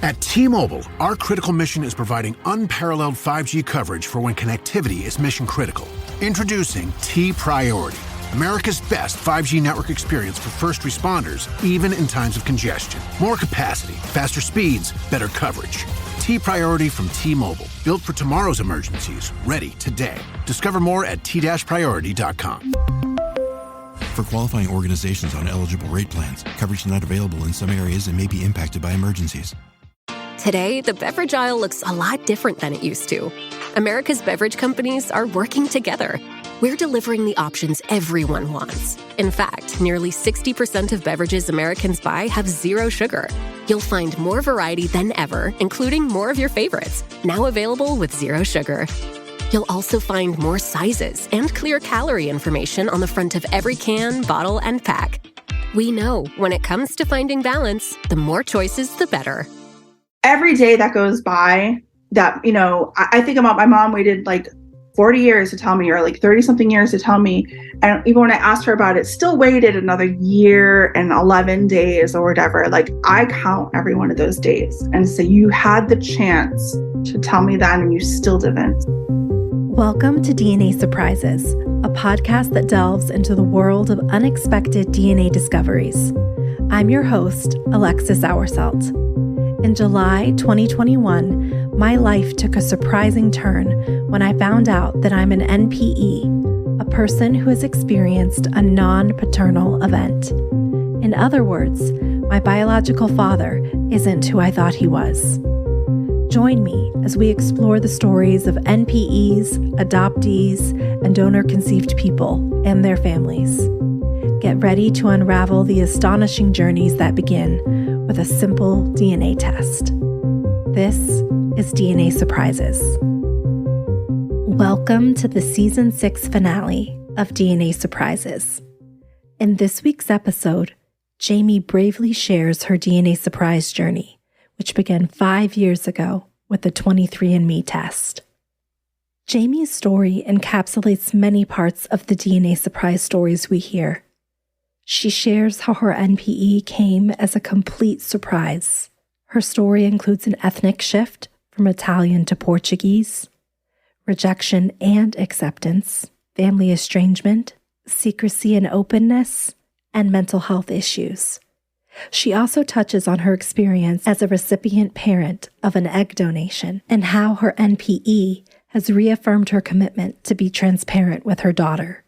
At T-Mobile, our critical mission is providing unparalleled 5G coverage for when connectivity is mission critical. Introducing T-Priority, America's best 5G network experience for first responders, even in times of congestion. More capacity, faster speeds, better coverage. T-Priority from T-Mobile, built for tomorrow's emergencies, ready today. Discover more at t-priority.com. For qualifying organizations on eligible rate plans, coverage not available in some areas and may be impacted by emergencies. Today, the beverage aisle looks a lot different than it used to. America's beverage companies are working together. We're delivering the options everyone wants. In fact, nearly 60% of beverages Americans buy have zero sugar. You'll find more variety than ever, including more of your favorites, now available with zero sugar. You'll also find more sizes and clear calorie information on the front of every can, bottle, and pack. We know when it comes to finding balance, the more choices, the better. Every day that goes by that, I think about my mom waited like 40 years to tell me, or like 30 something years to tell me. And even when I asked her about it, still waited another year and 11 days or whatever. Like, I count every one of those days and say, you had the chance to tell me that and you still didn't. Welcome to DNA Surprises, a podcast that delves into the world of unexpected DNA discoveries. I'm your host, Alexis Auersalt. In July 2021, my life took a surprising turn when I found out that I'm an NPE, a person who has experienced a non-paternal event. In other words, my biological father isn't who I thought he was. Join me as we explore the stories of NPEs, adoptees, and donor-conceived people and their families. Get ready to unravel the astonishing journeys that begin with a simple DNA test. This is DNA Surprises. Welcome to the Season 6 finale of DNA Surprises. In this week's episode, Jamie bravely shares her DNA surprise journey, which began 5 years ago with the 23andMe test. Jamie's story encapsulates many parts of the DNA surprise stories we hear. She shares how her NPE came as a complete surprise. Her story includes an ethnic shift from Italian to Portuguese, rejection and acceptance, family estrangement, secrecy and openness, and mental health issues. She also touches on her experience as a recipient parent of an egg donation and how her NPE has reaffirmed her commitment to be transparent with her daughter.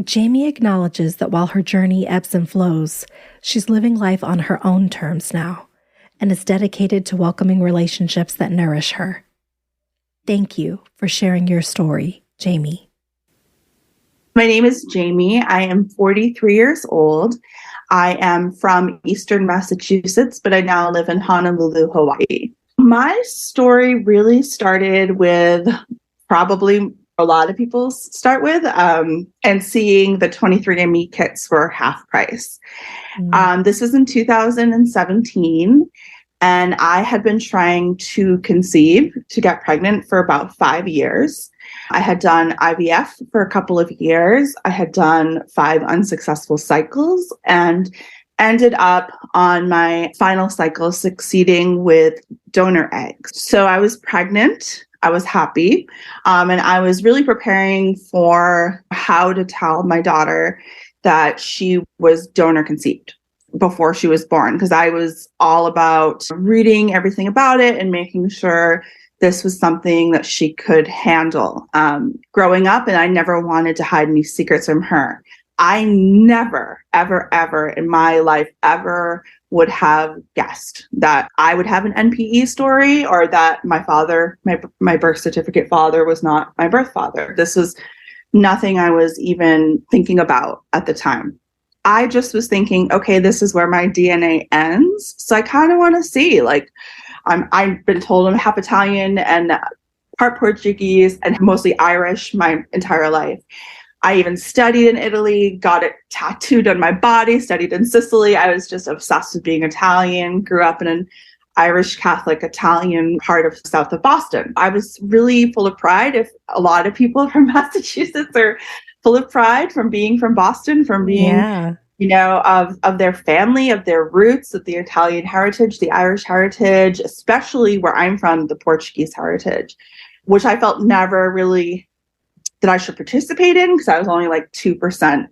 Jamie acknowledges that while her journey ebbs and flows, she's living life on her own terms now and is dedicated to welcoming relationships that nourish her. Thank you for sharing your story, Jamie. My name is Jamie. I am 43 years old. I am from Eastern Massachusetts, but I now live in Honolulu, Hawaii. My story really started with probably a lot of people start with, and seeing the 23andMe kits for half price. This was in 2017, and I had been trying to get pregnant for about 5 years. I had done IVF for a couple of years. I had done 5 unsuccessful cycles and ended up on my final cycle succeeding with donor eggs. So I was pregnant. I was happy. And I was really preparing for how to tell my daughter that she was donor conceived before she was born, because I was all about reading everything about it and making sure this was something that she could handle. Growing up, and I never wanted to hide any secrets from her. I never, ever, ever in my life ever would have guessed that I would have an NPE story, or that my father, my birth certificate father, was not my birth father. This was nothing I was even thinking about at the time. I just was thinking, okay, this is where my DNA ends. So I kind of want to see, I've been told I'm half Italian and part Portuguese and mostly Irish my entire life. I even studied in Italy, got it tattooed on my body, studied in Sicily. I was just obsessed with being Italian, grew up in an Irish Catholic Italian part of south of Boston. I was really full of pride. If a lot of people from Massachusetts are full of pride from being from Boston, from being of their family, of their roots, of the Italian heritage, the Irish heritage, especially where I'm from, the Portuguese heritage, which I felt never really that I should participate in because I was only like 2%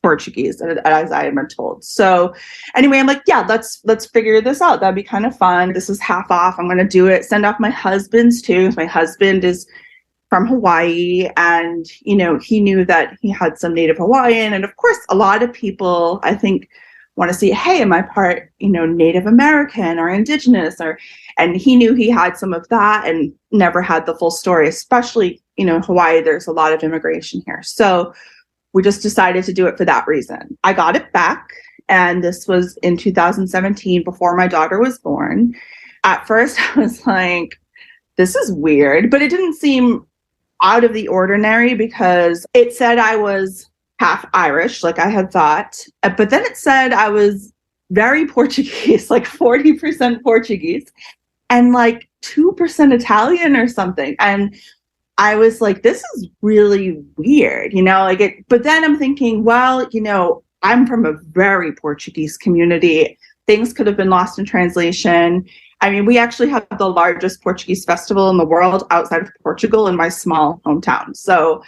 Portuguese, as I had been told. So anyway, I'm like, yeah, let's figure this out. That'd be kind of fun. This is half off. I'm going to do it. Send off my husband's too. My husband is from Hawaii, and, he knew that he had some Native Hawaiian. And of course, a lot of people, I think, want to see, hey, am I part, Native American or Indigenous? And he knew he had some of that and never had the full story, especially, Hawaii, there's a lot of immigration here. So we just decided to do it for that reason. I got it back, and this was in 2017 before my daughter was born. At first, I was like, this is weird, but it didn't seem out of the ordinary because it said I was half Irish, like I had thought, but then it said I was very Portuguese, like 40% Portuguese and like 2% Italian or something. And I was like, this is really weird, but then I'm thinking, well, I'm from a very Portuguese community. Things could have been lost in translation. I mean, we actually have the largest Portuguese festival in the world outside of Portugal in my small hometown. So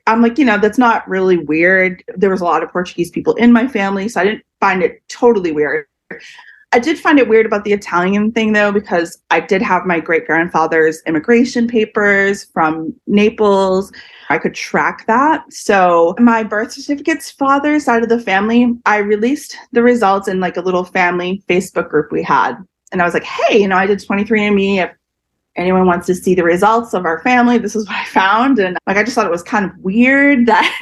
I'm like, that's not really weird. There was a lot of Portuguese people in my family, so I didn't find it totally weird. I did find it weird about the Italian thing, though, because I did have my great-grandfather's immigration papers from Naples. I could track that. So my birth certificate's father's side of the family, I released the results in like a little family Facebook group we had. And I was like, hey, I did 23andMe. If anyone wants to see the results of our family, this is what I found. And like, I just thought it was kind of weird that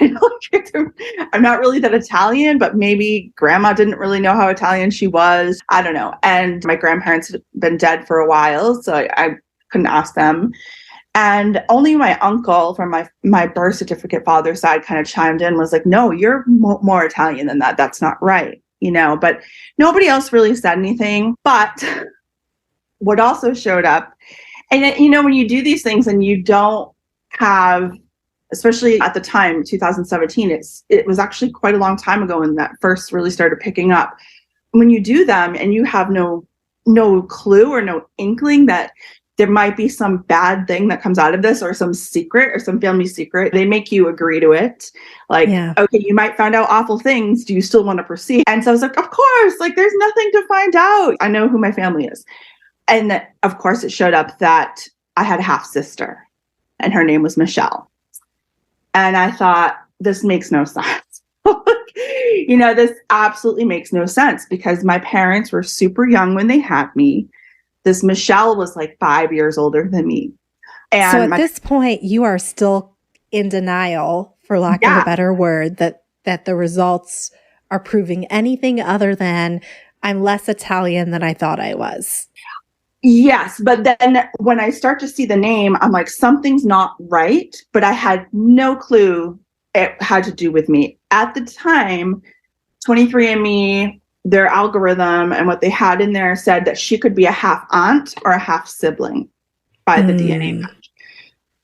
I'm not really that Italian, but maybe grandma didn't really know how Italian she was. I don't know. And my grandparents had been dead for a while, so I couldn't ask them. And only my uncle from my birth certificate father's side kind of chimed in, was like, no, you're more Italian than that. That's not right. But nobody else really said anything. But what also showed up, and when you do these things and you don't have, especially at the time, 2017, it was actually quite a long time ago when that first really started picking up. When you do them and you have no clue or no inkling that there might be some bad thing that comes out of this, or some secret or some family secret, they make you agree to it. Like, okay, you might find out awful things. Do you still want to proceed? And so I was like, of course, like there's nothing to find out. I know who my family is. And of course it showed up that I had a half sister and her name was Michelle. And I thought, this makes no sense. This absolutely makes no sense because my parents were super young when they had me. This Michelle was like 5 years older than me. And so at this point, you are still in denial, for lack of a better word, that the results are proving anything other than I'm less Italian than I thought I was. Yes. But then when I start to see the name, I'm like, something's not right. But I had no clue it had to do with me. At the time, 23andMe, their algorithm and what they had in there said that she could be a half aunt or a half sibling by the DNA match.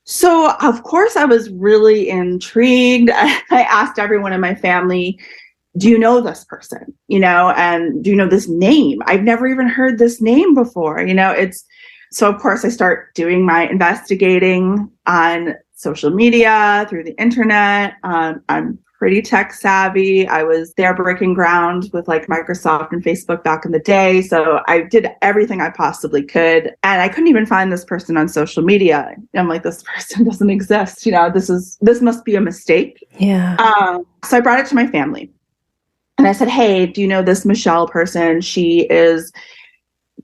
So of course I was really intrigued. I asked everyone in my family, do you know this person? And do you know this name? I've never even heard this name before. So of course I start doing my investigating on social media, through the internet. I'm pretty tech savvy. I was there breaking ground with like Microsoft and Facebook back in the day. So I did everything I possibly could. And I couldn't even find this person on social media. I'm like, this person doesn't exist. This must be a mistake. Yeah. So I brought it to my family. And I said, hey, do you know this Michelle person? She is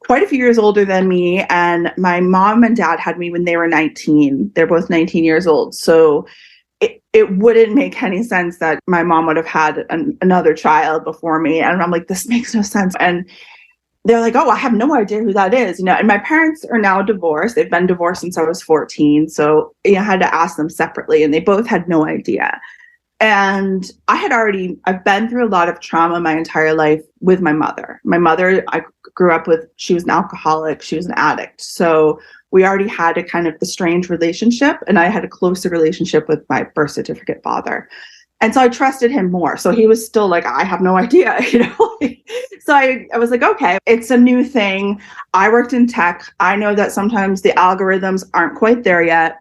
quite a few years older than me. And my mom and dad had me when they were 19. They're both 19 years old. So it wouldn't make any sense that my mom would have had another child before me. And I'm like, this makes no sense. And they're like, oh, I have no idea who that is. And my parents are now divorced. They've been divorced since I was 14. So I had to ask them separately and they both had no idea. And I've been through a lot of trauma my entire life with my mother. My mother, I grew up with, she was an alcoholic, she was an addict. So we already had a kind of estranged relationship, and I had a closer relationship with my birth certificate father. And so I trusted him more. So he was still like, I have no idea, So I was like, okay, it's a new thing. I worked in tech. I know that sometimes the algorithms aren't quite there yet.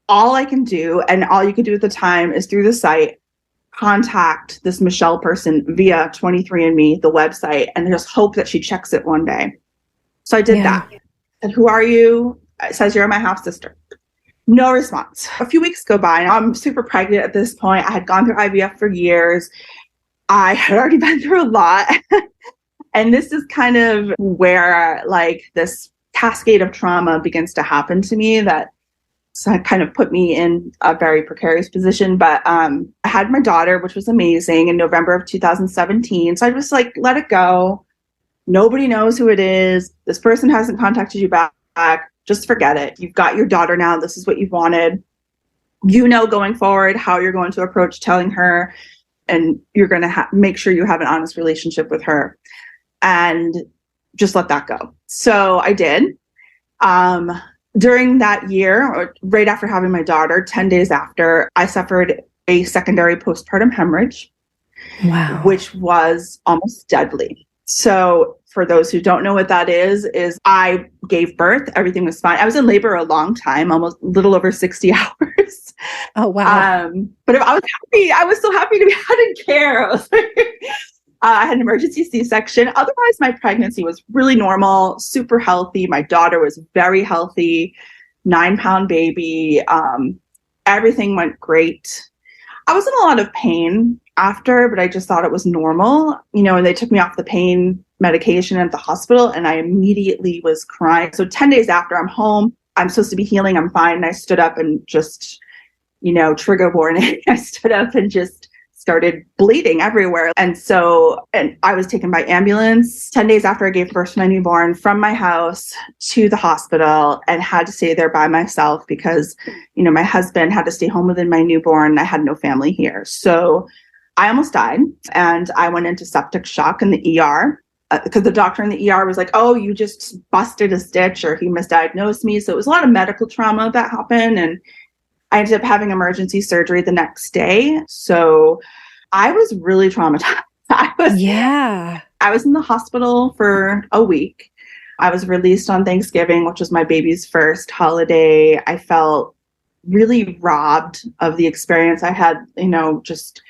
All I can do, and all you could do at the time, is through the site, contact this Michelle person via 23andMe, the website, and just hope that she checks it one day. So I did that. And who are you? It says you're my half sister. No response. A few weeks go by, and I'm super pregnant at this point. I had gone through IVF for years. I had already been through a lot. And this is kind of where like this cascade of trauma begins to happen to me that kind of put me in a very precarious position. But I had my daughter, which was amazing, in November of 2017. So I was like, let it go. Nobody knows who it is. This person hasn't contacted you back. Just forget it. You've got your daughter now. This is what you've wanted. Going forward how you're going to approach telling her, and you're going to make sure you have an honest relationship with her, and just let that go. So I did. During that year, or right after having my daughter, 10 days after, I suffered a secondary postpartum hemorrhage, which was almost deadly. So for those who don't know what that is I gave birth. Everything was fine. I was in labor a long time, almost a little over 60 hours. Oh, wow. But I was happy. I was so happy to be, I didn't care. I was like, I had an emergency C-section. Otherwise, my pregnancy was really normal, super healthy. My daughter was very healthy, 9-pound baby. Everything went great. I was in a lot of pain after, but I just thought it was normal, and they took me off the pain medication at the hospital, and I immediately was crying. So 10 days after, I'm home. I'm supposed to be healing. I'm fine. And I stood up and just, trigger warning. I stood up and just started bleeding everywhere. And I was taken by ambulance 10 days after I gave birth to my newborn from my house to the hospital, and had to stay there by myself because, my husband had to stay home with my newborn. I had no family here. So I almost died, and I went into septic shock in the ER because the doctor in the ER was like, oh, you just busted a stitch, or he misdiagnosed me. So it was a lot of medical trauma that happened. And I ended up having emergency surgery the next day. So I was really traumatized. I was in the hospital for a week. I was released on Thanksgiving, which was my baby's first holiday. I felt really robbed of the experience I had, just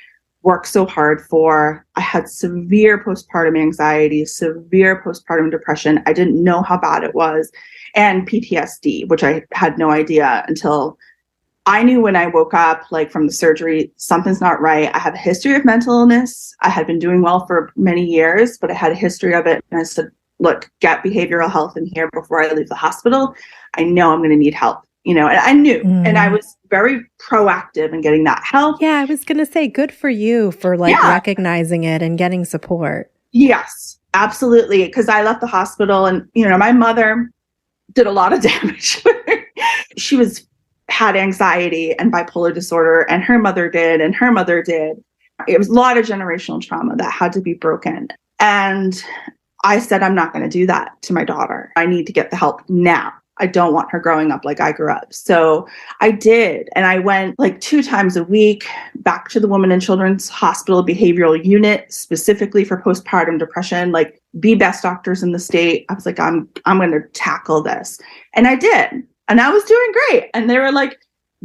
worked so hard for. I had severe postpartum anxiety, severe postpartum depression. I didn't know how bad it was, and PTSD, which I had no idea until I knew when I woke up, like from the surgery, something's not right. I have a history of mental illness. I had been doing well for many years, but I had a history of it. And I said, look, get behavioral health in here before I leave the hospital. I know I'm going to need help, and I knew, and I was very proactive in getting that help. Yeah, I was going to say, good for you for recognizing it and getting support. Yes, absolutely. Because I left the hospital, and, my mother did a lot of damage. She had anxiety and bipolar disorder, and her mother did, and her mother did. It was a lot of generational trauma that had to be broken. And I said, I'm not going to do that to my daughter. I need to get the help now. I don't want her growing up like I grew up. So I did. And I went like 2 times a week back to the Women and Children's Hospital Behavioral Unit, specifically for postpartum depression, like the best doctors in the state. I was like, I'm going to tackle this. And I did. And I was doing great. And they were like,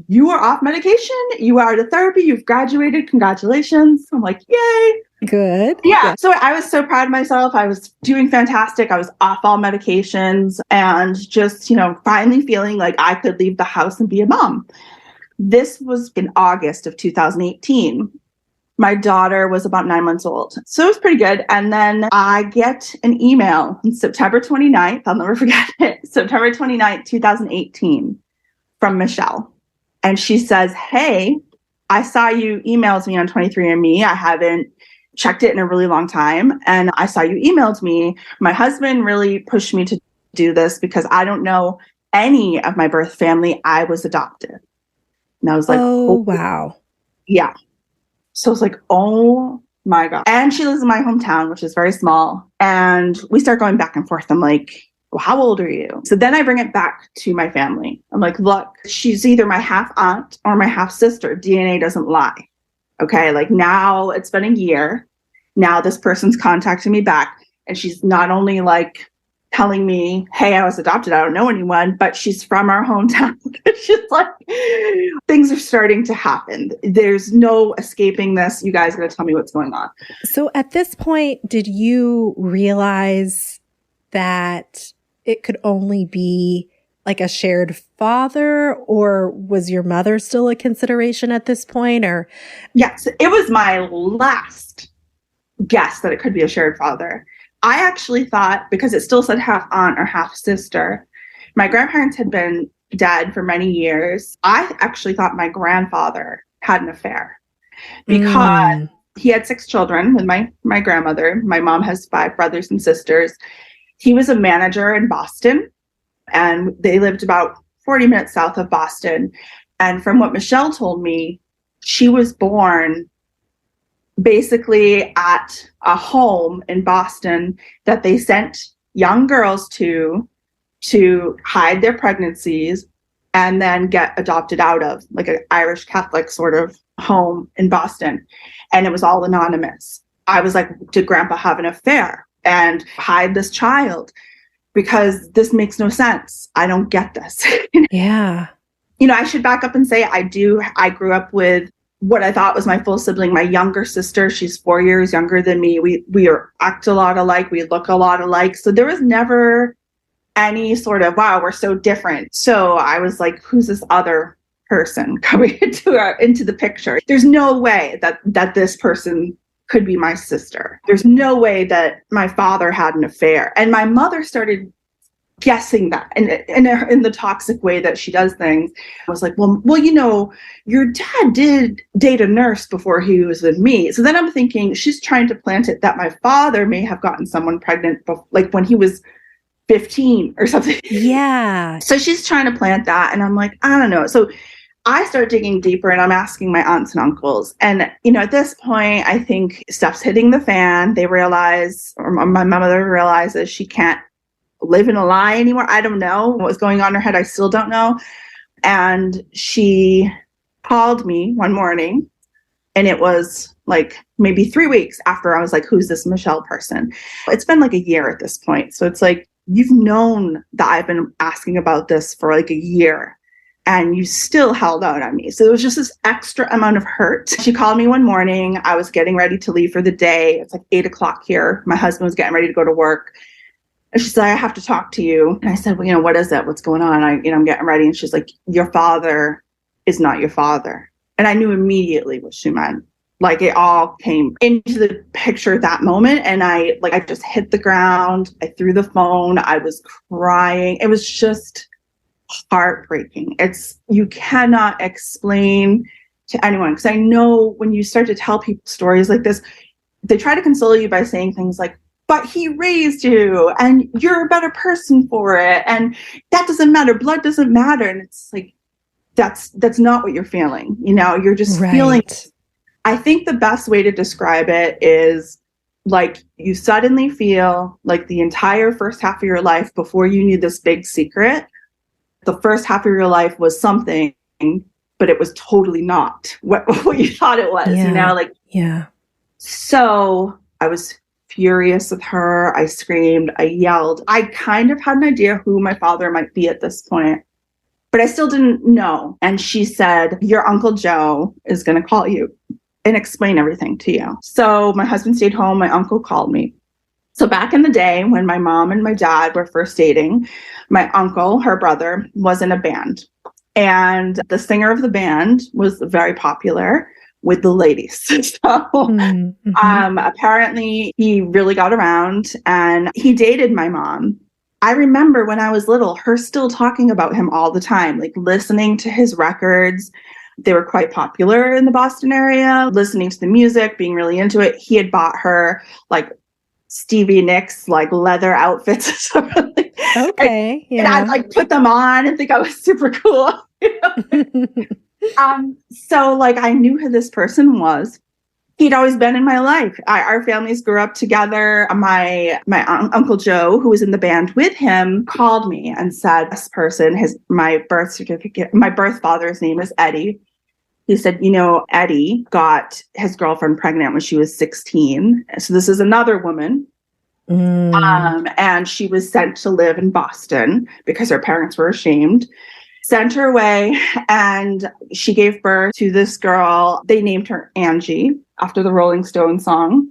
you are off medication. You are out of therapy. You've graduated. Congratulations. I'm like, yay. Good. Yeah. So I was so proud of myself. I was doing fantastic. I was off all medications and just, finally feeling like I could leave the house and be a mom. This was in August of 2018. My daughter was about 9 months old. So it was pretty good. And then I get an email on September 29th. I'll never forget it. September 29th, 2018 from Michelle. And she says, hey, I saw you emailed me on 23andMe. I haven't checked it in a really long time. And I saw you emailed me. My husband really pushed me to do this because I don't know any of my birth family. I was adopted. And I was like, oh wow. Yeah. So I was like, oh my God. And she lives in my hometown, which is very small. And we start going back and forth. I'm like, well, how old are you? So then I bring it back to my family. I'm like, look, she's either my half aunt or my half sister. DNA doesn't lie. Okay. Like now it's been a year. Now this person's contacting me back. And she's not only like telling me, hey, I was adopted, I don't know anyone, but she's from our hometown. She's like, things are starting to happen. There's no escaping this. You guys got to tell me what's going on. So at this point, did you realize that it could only be like a shared father, or was your mother still a consideration at this point? Or yes, it was my last guess that it could be a shared father. I actually thought, because it still said half aunt or half sister, my grandparents had been dead for many years. I actually thought my grandfather had an affair because he had 6 children with my grandmother. My mom has 5 brothers and sisters. He was a manager in Boston, and they lived about 40 minutes south of Boston. And from what Michelle told me, she was born basically at a home in Boston that they sent young girls to hide their pregnancies and then get adopted out of, like an Irish Catholic sort of home in Boston. And it was all anonymous. I was like, did Grandpa have an affair and hide this child? Because this makes no sense. I don't get this. yeah. You know, I should back up and say I grew up with what I thought was my full sibling, my younger sister. She's 4 years younger than me. We act a lot alike. We look a lot alike. So there was never any sort of, wow, we're so different. So I was like, who's this other person coming into the picture? There's no way that this person could be my sister. There's no way that my father had an affair. And my mother started guessing that in the toxic way that she does things. I was like, well, you know, your dad did date a nurse before he was with me. So then I'm thinking she's trying to plant it that my father may have gotten someone pregnant like when he was 15 or something. Yeah. So she's trying to plant that. And I'm like, I don't know. So I start digging deeper and I'm asking my aunts and uncles. And, you know, at this point, I think stuff's hitting the fan. They realize, or my mother realizes she can't live in a lie anymore. I don't know what was going on in her head. I still don't know. And she called me one morning, and it was like maybe 3 weeks after I was like, who's this Michelle person? It's been like a year at this point. So it's like, you've known that I've been asking about this for like a year, and you still held out on me. So there was just this extra amount of hurt. She called me one morning. I was getting ready to leave for the day. It's like 8:00 here. My husband was getting ready to go to work. And she said, I have to talk to you. And I said, well, you know, what is it? What's going on? I'm getting ready. And she's like, your father is not your father. And I knew immediately what she meant. Like it all came into the picture at that moment. And I just hit the ground. I threw the phone. I was crying. It was just heartbreaking. You cannot explain to anyone. Because I know when you start to tell people stories like this, they try to console you by saying things like, but he raised you and you're a better person for it. And that doesn't matter. Blood doesn't matter. And it's like, that's not what you're feeling. You know, you're just feeling. I think the best way to describe it is like you suddenly feel like the entire first half of your life before you knew this big secret, the first half of your life was something, but it was totally not what you thought it was, you know, like, yeah. So I was furious with her. I screamed, I yelled. I kind of had an idea who my father might be at this point, but I still didn't know. And she said, your Uncle Joe is going to call you and explain everything to you. So my husband stayed home. My uncle called me. So back in the day when my mom and my dad were first dating, my uncle, her brother, was in a band. And the singer of the band was very popular with the ladies. So apparently he really got around and he dated my mom. I remember when I was little, her still talking about him all the time, like listening to his records. They were quite popular in the Boston area, listening to the music, being really into it. He had bought her like Stevie Nicks, like leather outfits or something. Okay. And I'd like put them on and think I was super cool. You know? So like I knew who this person was. He'd always been in my life. Our families grew up together. My Uncle Joe, who was in the band with him, called me and said, this person, my birth certificate, my birth father's name is Eddie. He said, Eddie got his girlfriend pregnant when she was 16. So this is another woman. And she was sent to live in Boston because her parents were ashamed. Sent her away, and she gave birth to this girl. They named her Angie after the Rolling Stones song.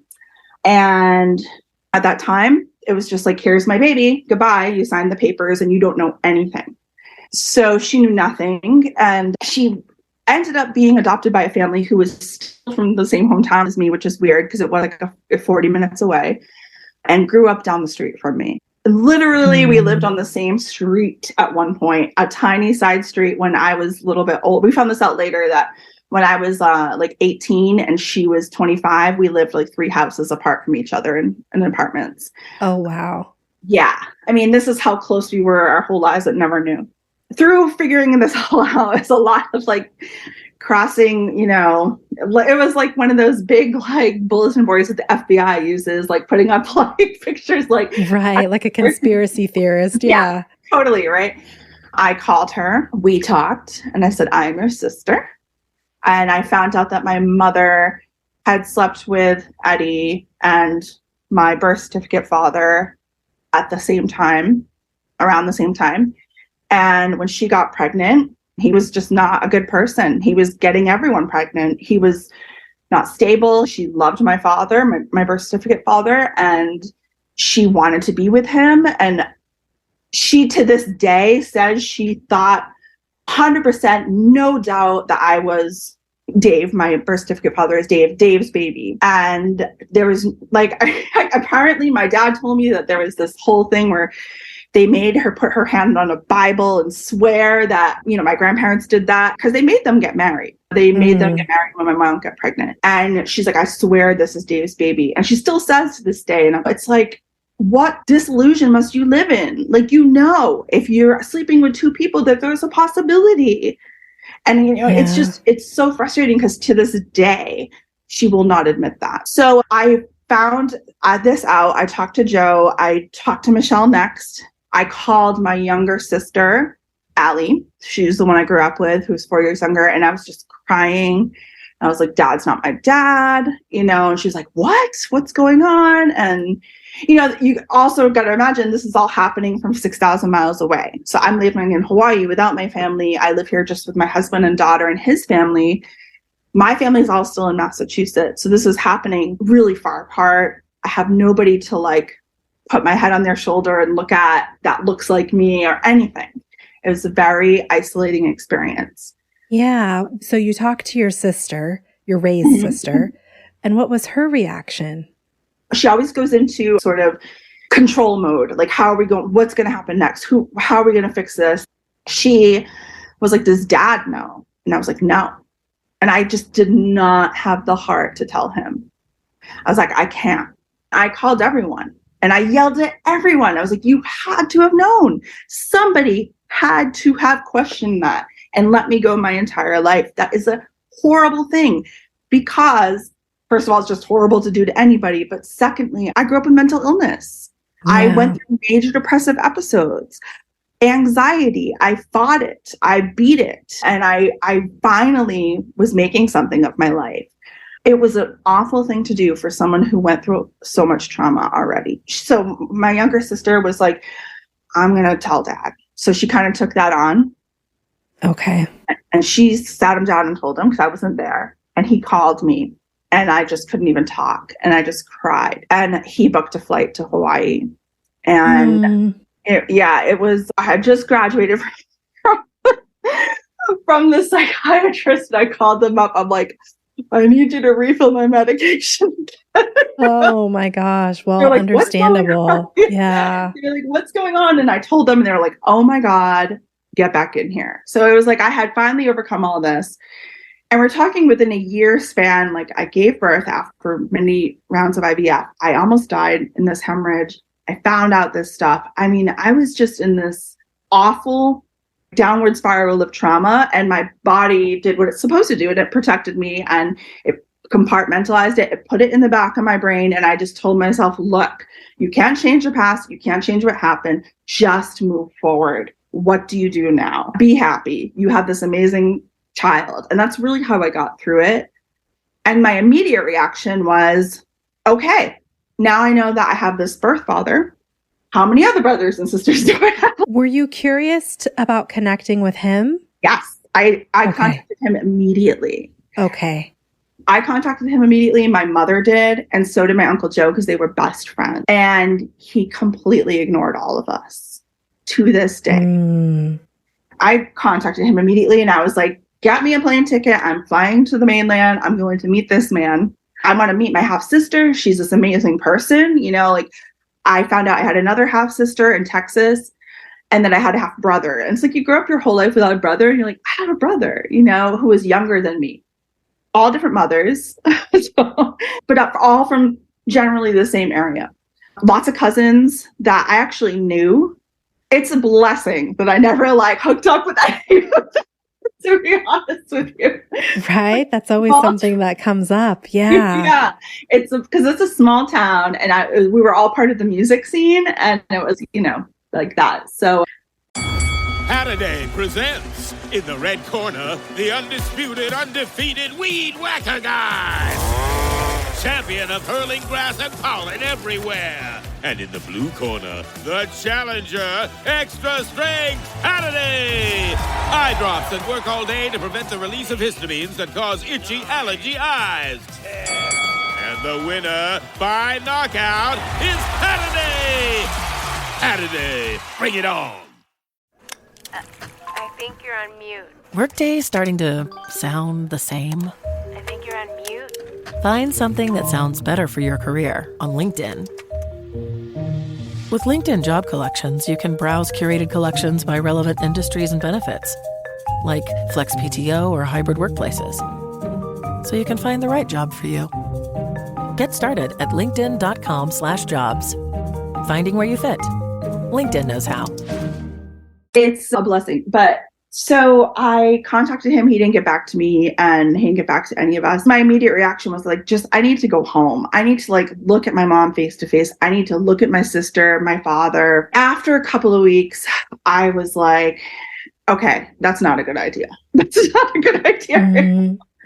And at that time, it was just like, here's my baby. Goodbye. You signed the papers and you don't know anything. So she knew nothing. And she ended up being adopted by a family who was still from the same hometown as me, which is weird because it was like 40 minutes away, and grew up down the street from me. Literally, we lived on the same street at one point, a tiny side street when I was a little bit old. We found this out later that when I was like 18 and she was 25, we lived like 3 houses apart from each other in apartments. Oh, wow. Yeah. I mean, this is how close we were our whole lives, but never knew. Through figuring this all out, it's a lot of like crossing, it was like one of those big like bulletin boards that the FBI uses, like putting up like pictures like. Right, like a conspiracy theorist. Yeah. Totally, right? I called her, we talked, and I said, I'm your sister. And I found out that my mother had slept with Eddie and my birth certificate father at the same time, around the same time. And when she got pregnant, he was just not a good person. He was getting everyone pregnant. He was not stable. She loved my father, my birth certificate father, and she wanted to be with him. And she, to this day, says she thought 100%, no doubt, that I was Dave, my birth certificate father is Dave's baby. And there was like, apparently my dad told me that there was this whole thing where they made her put her hand on a Bible and swear that, my grandparents did that because they made them get married. They made them get married when my mom got pregnant. And she's like, I swear this is Dave's baby. And she still says to this day, and it's like, what disillusion must you live in? Like, if you're sleeping with 2 people, that there's a possibility. And, it's so frustrating because to this day, she will not admit that. So I found this out. I talked to Joe. I talked to Michelle next. I called my younger sister, Allie. She's the one I grew up with, who's 4 years younger. And I was just crying. I was like, Dad's not my dad, and she's like, what's going on? And, you also got to imagine this is all happening from 6,000 miles away. So I'm living in Hawaii without my family. I live here just with my husband and daughter and his family. My family's all still in Massachusetts. So this is happening really far apart. I have nobody to like put my head on their shoulder and look at that looks like me or anything. It was a very isolating experience. Yeah. So you talked to your sister, your raised sister, and what was her reaction? She always goes into sort of control mode. Like, how are we going? What's going to happen next? How are we going to fix this? She was like, does Dad know? And I was like, no. And I just did not have the heart to tell him. I was like, I can't. I called everyone and I yelled at everyone. I was like, you had to have known. Somebody had to have questioned that and let me go my entire life. That is a horrible thing because, first of all, it's just horrible to do to anybody. But secondly, I grew up with mental illness. Yeah. I went through major depressive episodes, anxiety. I fought it. I beat it. And I finally was making something of my life. It was an awful thing to do for someone who went through so much trauma already. So my younger sister was like, I'm going to tell Dad. So she kind of took that on. Okay. And she sat him down and told him because I wasn't there. And he called me and I just couldn't even talk. And I just cried. And he booked a flight to Hawaii. And it was, I had just graduated from the psychiatrist. And I called them up. I'm like, I need you to refill my medication. Oh my gosh. Well, like, understandable. Yeah. They're like, what's going on? And I told them and they were like, oh my God, get back in here. So it was like, I had finally overcome all this. And we're talking within a year span. Like, I gave birth after many rounds of IVF. I almost died in this hemorrhage. I found out this stuff. I mean, I was just in this awful downward spiral of trauma, and my body did what it's supposed to do, and it protected me and it compartmentalized it. It put it in the back of my brain. And I just told myself, look, you can't change the past. You can't change what happened. Just move forward. What do you do now? Be happy. You have this amazing child. And that's really how I got through it. And my immediate reaction was, okay, now I know that I have this birth father. How many other brothers and sisters do I have? Were you curious about connecting with him? Yes. I contacted him immediately. Okay. I contacted him immediately. My mother did. And so did my Uncle Joe, because they were best friends. And he completely ignored all of us to this day. I contacted him immediately and I was like, get me a plane ticket. I'm flying to the mainland. I'm going to meet this man. I want to meet my half sister. She's this amazing person. You know, like I found out I had another half sister in Texas. And then I had a half brother. And it's like, you grow up your whole life without a brother. And you're like, I have a brother, you know, who is younger than me. All different mothers, but all from generally the same area. Lots of cousins that I actually knew. It's a blessing that I never like hooked up with any of them, to be honest with you. Right? That's always something that comes up. Yeah. Yeah. It's because it's a small town and we were all part of the music scene and it was, you know, like that. So Saturday presents, in the red corner, the undisputed, undefeated Weed Whacker Guy. Champion of hurling grass and pollen everywhere. And in the blue corner, the challenger, extra strength Saturday. Eye drops that work all day to prevent the release of histamines that cause itchy allergy eyes. And the winner by knockout is Saturday. Saturday, bring it on. I think you're on mute. Workday starting to sound the same? I think you're on mute. Find something that sounds better for your career on LinkedIn. With LinkedIn Job Collections, you can browse curated collections by relevant industries and benefits, like flex PTO or hybrid workplaces, so you can find the right job for you. Get started at linkedin.com/jobs. Finding where you fit. LinkedIn knows how. it's a blessing. But so I contacted him. He didn't get back to me and he didn't get back to any of us. My immediate reaction was like, I need to go home. I need to like look at my mom face to face. I need to look at my sister, my father. After a couple of weeks, I was like, okay, that's not a good idea. That's not a good idea.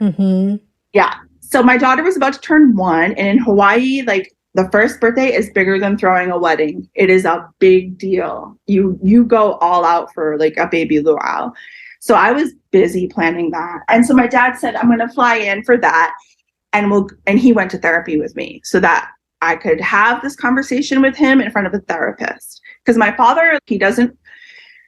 Mm-hmm. Yeah. So my daughter was about to turn 1, and in Hawaii, like the first birthday is bigger than throwing a wedding. It is a big deal. You go all out for like a baby luau. So I was busy planning that. And so my dad said, I'm going to fly in for that. And he went to therapy with me so that I could have this conversation with him in front of a therapist. Because my father, he doesn't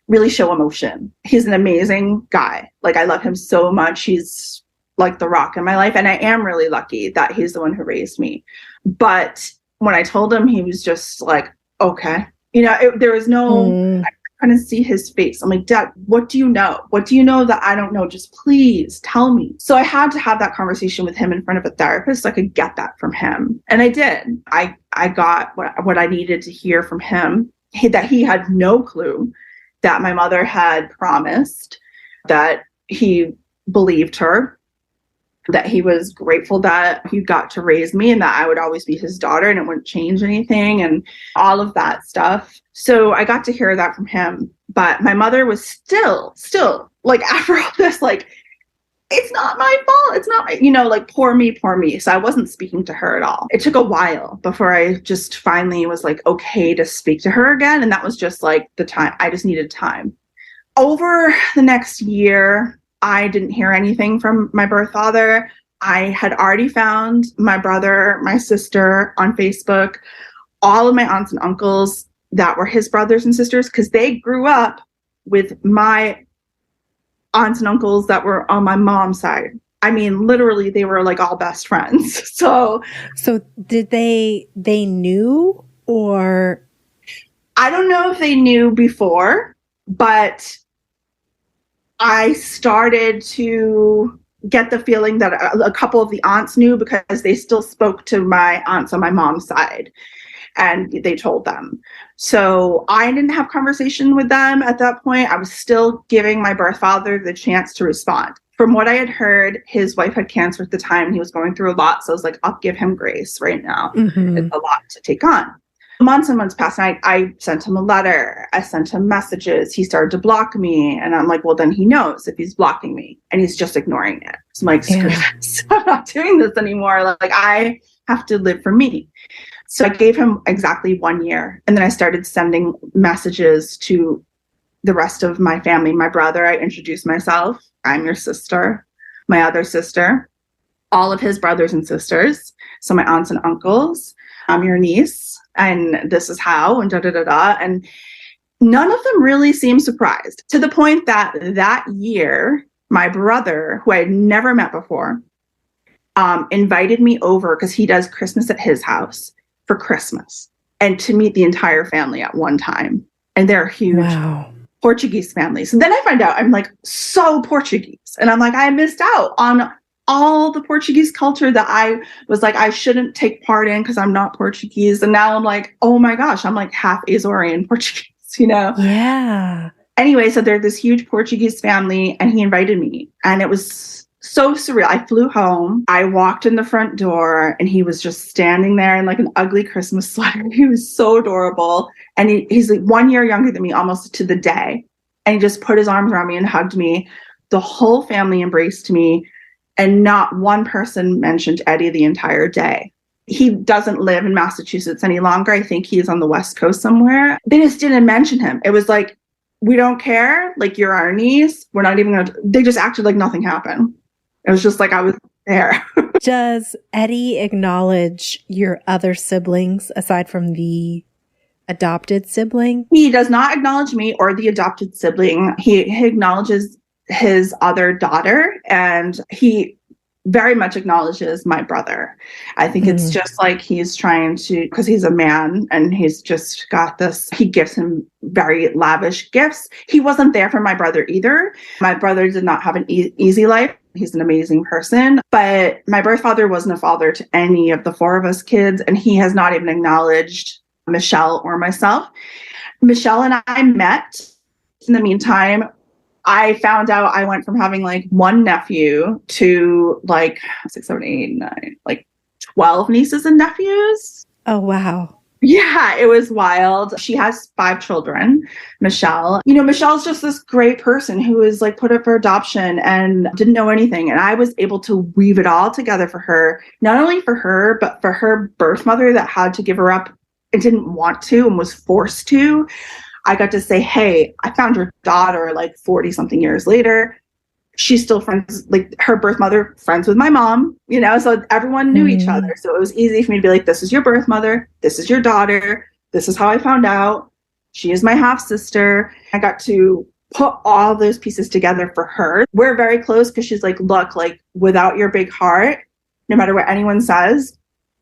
really show emotion. He's an amazing guy. Like, I love him so much. He's like the rock in my life. And I am really lucky that he's the one who raised me. But when I told him, he was just like, okay. You know, there was no, I couldn't see his face. I'm like, Dad, what do you know? What do you know that I don't know? Just please tell me. So I had to have that conversation with him in front of a therapist so I could get that from him. And I did. I got what I needed to hear from him, that he had no clue that my mother had promised, that he believed her, that he was grateful that he got to raise me and that I would always be his daughter and it wouldn't change anything and all of that stuff. So I got to hear that from him. But my mother was still like, after all this, like, it's not my fault. It's not my, like, poor me. So I wasn't speaking to her at all. It took a while before I just finally was like, okay to speak to her again. And that was just like the time. I just needed time. Over the next year, I didn't hear anything from my birth father. I had already found my brother, my sister on Facebook, all of my aunts and uncles that were his brothers and sisters, because they grew up with my aunts and uncles that were on my mom's side. I mean, literally, they were like all best friends. So did they knew, or? I don't know if they knew before, but I started to get the feeling that a couple of the aunts knew because they still spoke to my aunts on my mom's side and they told them. So I didn't have conversation with them at that point. I was still giving my birth father the chance to respond. From what I had heard, his wife had cancer at the time. He was going through a lot. So I was like, I'll give him grace right now. Mm-hmm. It's a lot to take on. Months and months passed, and I sent him a letter. I sent him messages. He started to block me. And I'm like, well, then he knows if he's blocking me. And he's just ignoring it. So I'm like, screw this. I'm not doing this anymore. Like, I have to live for me. So I gave him exactly 1 year. And then I started sending messages to the rest of my family. My brother, I introduced myself. I'm your sister. My other sister. All of his brothers and sisters. So my aunts and uncles. I'm your niece. And this is how, and da-da-da-da. And none of them really seemed surprised, to the point that that year, my brother, who I had never met before, invited me over, because he does Christmas at his house, for Christmas, and to meet the entire family at one time. And they're huge Portuguese family. So then I find out I'm like so Portuguese. And I'm like, I missed out on all the Portuguese culture that I was like, I shouldn't take part in because I'm not Portuguese. And now I'm like, oh my gosh, I'm like half Azorian Portuguese, you know? Yeah. Anyway, so they're this huge Portuguese family, and he invited me, and it was so surreal. I flew home. I walked in the front door, and he was just standing there in like an ugly Christmas sweater. He was so adorable. And he's like 1 year younger than me, almost to the day. And he just put his arms around me and hugged me. The whole family embraced me. And not one person mentioned Eddie the entire day. He doesn't live in Massachusetts any longer. I think he's on the West Coast somewhere. They just didn't mention him. It was like, we don't care. Like, you're our niece. We're not even going to. They just acted like nothing happened. It was just like I was there. Does Eddie acknowledge your other siblings aside from the adopted sibling? He does not acknowledge me or the adopted sibling. He acknowledges his other daughter, and he very much acknowledges my brother. I think it's just like he's trying to, because he's a man and he's just got this, he gives him very lavish gifts. He wasn't there for my brother either. My brother did not have an easy life. He's an amazing person, but my birth father wasn't a father to any of the four of us kids, and he has not even acknowledged Michelle or myself. Michelle and I met. In the meantime, I found out I went from having like one nephew to like 6, 7, 8, 9, like 12 nieces and nephews. Oh, wow. Yeah, it was wild. She has 5 children, Michelle. You know, Michelle's just this great person who was like put up for adoption and didn't know anything. And I was able to weave it all together for her, not only for her, but for her birth mother that had to give her up and didn't want to and was forced to. I got to say, hey, I found your daughter like 40 something years later. She's still friends, like her birth mother, friends with my mom, you know, so everyone knew each other. So it was easy for me to be like, this is your birth mother. This is your daughter. This is how I found out. She is my half sister. I got to put all those pieces together for her. We're very close because she's like, look, like without your big heart, no matter what anyone says,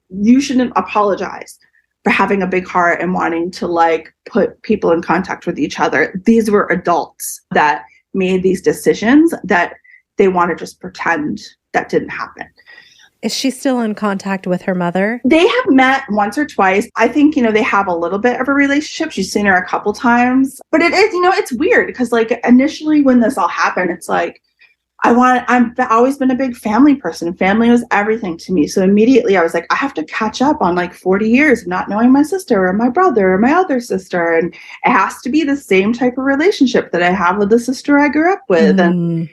you shouldn't apologize for having a big heart and wanting to like put people in contact with each other. These were adults that made these decisions that they want to just pretend that didn't happen. Is she still in contact with her mother? They have met once or twice. I think, you know, they have a little bit of a relationship. She's seen her a couple times, but it is, you know, it's weird because like initially when this all happened, it's like, I've always been a big family person. Family was everything to me. So immediately I was like, I have to catch up on like 40 years of not knowing my sister or my brother or my other sister. And it has to be the same type of relationship that I have with the sister I grew up with. And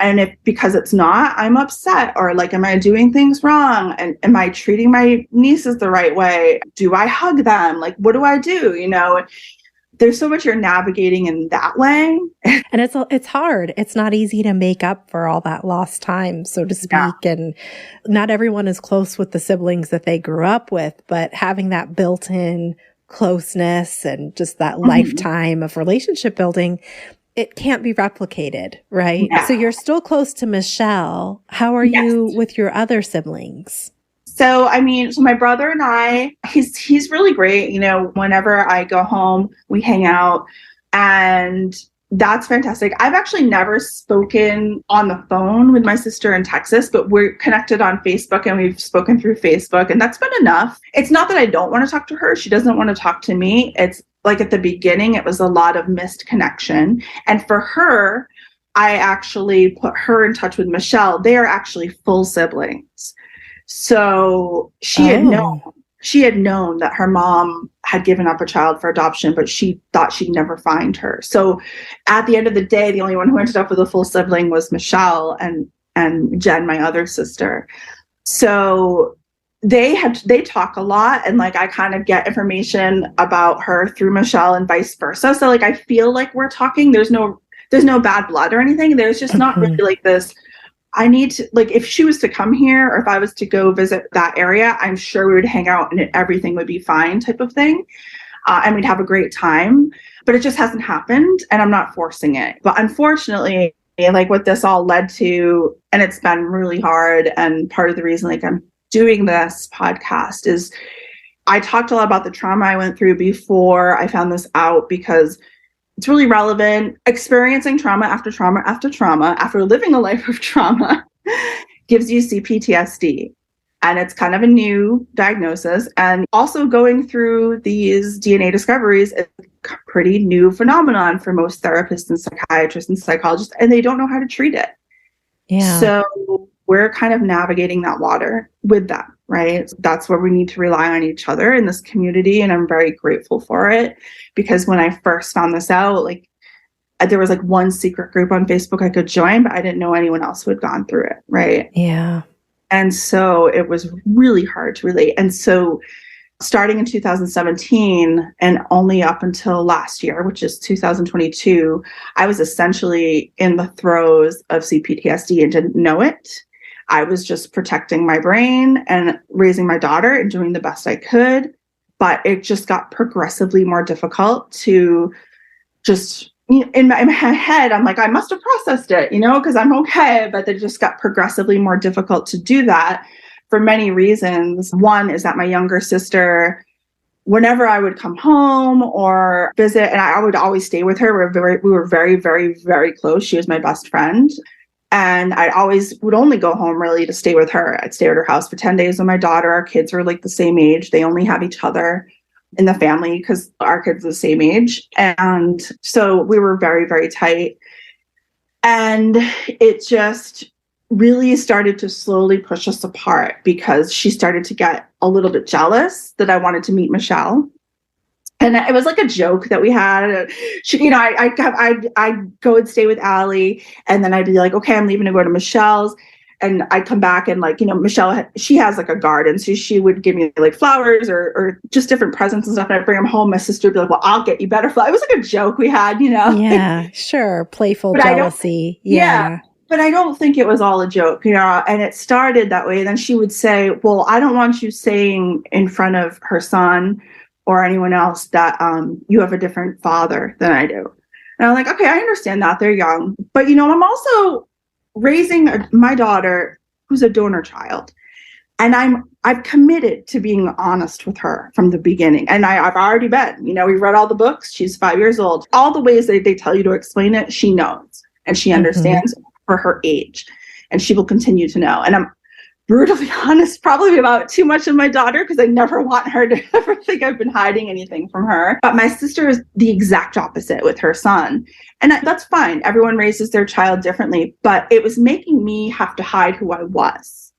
if, because it's not, I'm upset, or like, am I doing things wrong? And am I treating my nieces the right way? Do I hug them? Like, what do I do? You know, there's so much you're navigating in that way. And it's hard. It's not easy to make up for all that lost time, so to speak. Yeah. And not everyone is close with the siblings that they grew up with, but having that built-in closeness and just that lifetime of relationship building, it can't be replicated, right? Yeah. So you're still close to Michelle. How are you with your other siblings? So, I mean, so my brother and I, he's really great. You know, whenever I go home, we hang out, and that's fantastic. I've actually never spoken on the phone with my sister in Texas, but we're connected on Facebook and we've spoken through Facebook, and that's been enough. It's not that I don't want to talk to her. She doesn't want to talk to me. It's like at the beginning, it was a lot of missed connection. And for her, I actually put her in touch with Michelle. They are actually full siblings. So she had she had known that her mom had given up a child for adoption, but she thought she'd never find her. So at the end of the day, the only one who ended up with a full sibling was Michelle and Jen, my other sister. So they talk a lot, and like I kind of get information about her through Michelle and vice versa. So like I feel like we're talking. There's no bad blood or anything. There's just not really like this. I need to, like, if she was to come here or if I was to go visit that area, I'm sure we would hang out and everything would be fine type of thing. And we'd have a great time, but it just hasn't happened and I'm not forcing it. But unfortunately, like what this all led to, and it's been really hard. And part of the reason like I'm doing this podcast is I talked a lot about the trauma I went through before I found this out, because it's really relevant. Experiencing trauma after trauma after trauma, after living a life of trauma, gives you CPTSD. And it's kind of a new diagnosis. And also going through these DNA discoveries is a pretty new phenomenon for most therapists and psychiatrists and psychologists, and they don't know how to treat it. Yeah. So we're kind of navigating that water with them, right? That's where we need to rely on each other in this community. And I'm very grateful for it, because when I first found this out, like there was like one secret group on Facebook I could join, but I didn't know anyone else who had gone through it, right? Yeah. And so it was really hard to relate. And so starting in 2017 and only up until last year, which is 2022, I was essentially in the throes of CPTSD and didn't know it. I was just protecting my brain and raising my daughter and doing the best I could. But it just got progressively more difficult to just, in my head, I'm like, I must have processed it, because I'm okay. But it just got progressively more difficult to do that for many reasons. One is that my younger sister, whenever I would come home or visit, and I would always stay with her, we were very, very, very close. She was my best friend. And I always would only go home really to stay with her. I'd stay at her house for 10 days with my daughter. Our kids are like the same age. They only have each other in the family because our kids are the same age. And so we were very, very tight. And it just really started to slowly push us apart, because she started to get a little bit jealous that I wanted to meet Michelle. And it was like a joke that we had. She, I'd go and stay with Allie, and then I'd be like, okay, I'm leaving to go to Michelle's. And I'd come back and like, Michelle, she has like a garden. So she would give me like flowers or just different presents and stuff. And I'd bring them home. My sister would be like, well, I'll get you better flowers. It was like a joke we had, Yeah, sure. Playful jealousy. Yeah. But I don't think it was all a joke, and it started that way. And then she would say, well, I don't want you saying in front of her son or anyone else that you have a different father than I do. And I'm like, okay, I understand that. They're young. But, I'm also raising my daughter who's a donor child. And I've committed to being honest with her from the beginning. And I've already been, we've read all the books. She's 5 years old. All the ways they tell you to explain it, she knows. And she understands for her age. And she will continue to know. And I'm brutally honest probably about too much of my daughter, because I never want her to ever think I've been hiding anything from her. But my sister is the exact opposite with her son. And that's fine. Everyone raises their child differently. But it was making me have to hide who I was.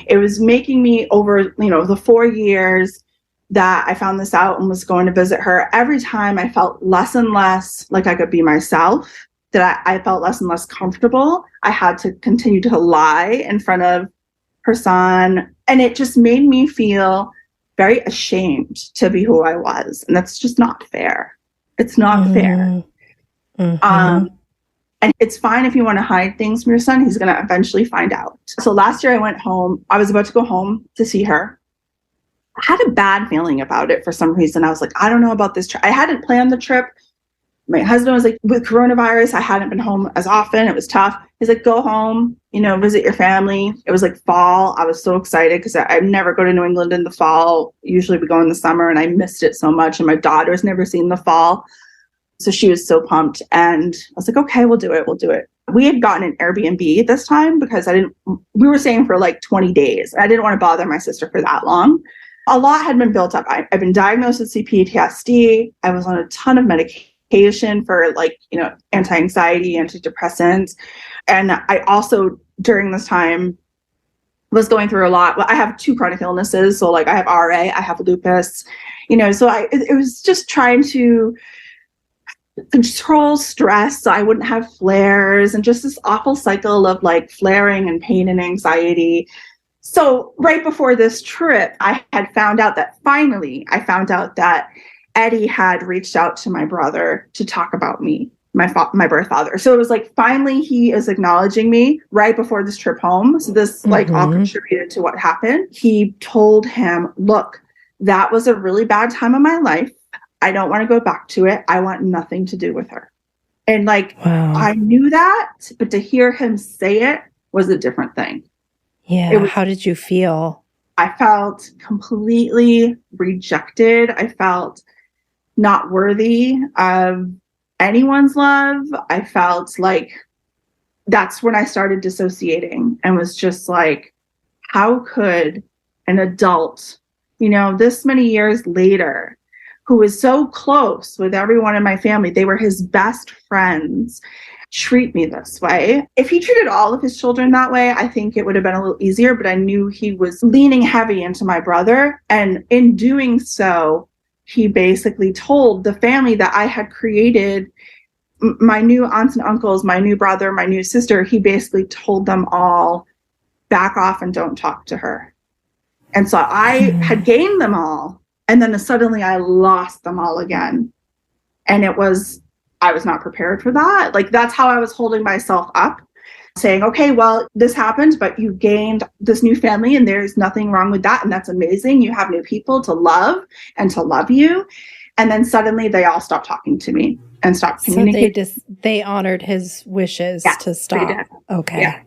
It was making me over, the 4 years that I found this out and was going to visit her, every time I felt less and less like I could be myself, that I felt less and less comfortable. I had to continue to lie in front of her son. And it just made me feel very ashamed to be who I was. And that's just not fair. It's not fair. And it's fine if you want to hide things from your son. He's going to eventually find out. So last year I went home. I was about to go home to see her. I had a bad feeling about it for some reason. I was like, I don't know about this trip. I hadn't planned the trip. My husband was like, with coronavirus, I hadn't been home as often. It was tough. He's like, go home, visit your family. It was like fall. I was so excited because I never go to New England in the fall. Usually we go in the summer, and I missed it so much. And my daughter's never seen the fall. So she was so pumped. And I was like, okay, we'll do it. We'll do it. We had gotten an Airbnb this time because we were staying for like 20 days. I didn't want to bother my sister for that long. A lot had been built up. I've been diagnosed with CPTSD. I was on a ton of medication for anti-anxiety, antidepressants. And I also, during this time, was going through a lot. Well, I have 2 chronic illnesses. So like I have RA, I have lupus, you know, so it was just trying to control stress so I wouldn't have flares, and just this awful cycle of like flaring and pain and anxiety. So right before this trip, I had found out that Eddie had reached out to my brother to talk about me, my birth father. So it was like, finally, he is acknowledging me right before this trip home. So this like all contributed to what happened. He told him, look, that was a really bad time of my life. I don't want to go back to it. I want nothing to do with her. And like, wow. I knew that, but to hear him say it was a different thing. Yeah. How did you feel? I felt completely rejected. I felt not worthy of anyone's love. I felt like that's when I started dissociating and was just like, how could an adult, you know, this many years later, who was so close with everyone in my family, they were his best friends, treat me this way? If he treated all of his children that way, I think it would have been a little easier, but I knew he was leaning heavy into my brother. And in doing so, he basically told the family that I had created, my new aunts and uncles, my new brother, my new sister, he basically told them all, back off and don't talk to her. And so I had gained them all. And then suddenly I lost them all again. And I was not prepared for that. Like, that's how I was holding myself up, saying, okay, well, this happened, but you gained this new family and there's nothing wrong with that. And that's amazing. You have new people to love and to love you. And then suddenly they all stopped talking to me and stopped communicating. So they honored his wishes to stop. They did. Okay. Yeah.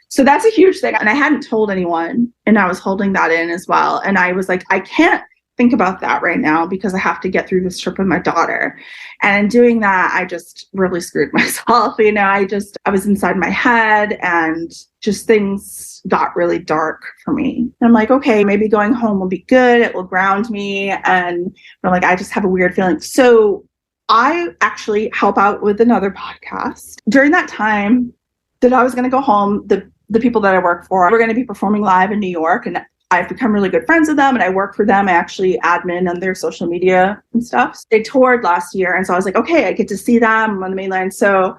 So that's a huge thing. And I hadn't told anyone, and I was holding that in as well. And I was like, I can't think about that right now because I have to get through this trip with my daughter. And in doing that, I just really screwed myself. You know, I was inside my head and just things got really dark for me. I'm like, okay, maybe going home will be good. It will ground me. And I'm like, I just have a weird feeling. So I actually help out with another podcast. During that time that I was going to go home, the people that I work for were going to be performing live in New York, and I've become really good friends with them and I work for them. I actually admin on their social media and stuff. They toured last year. And so I was like, okay, I get to see them on the mainland. So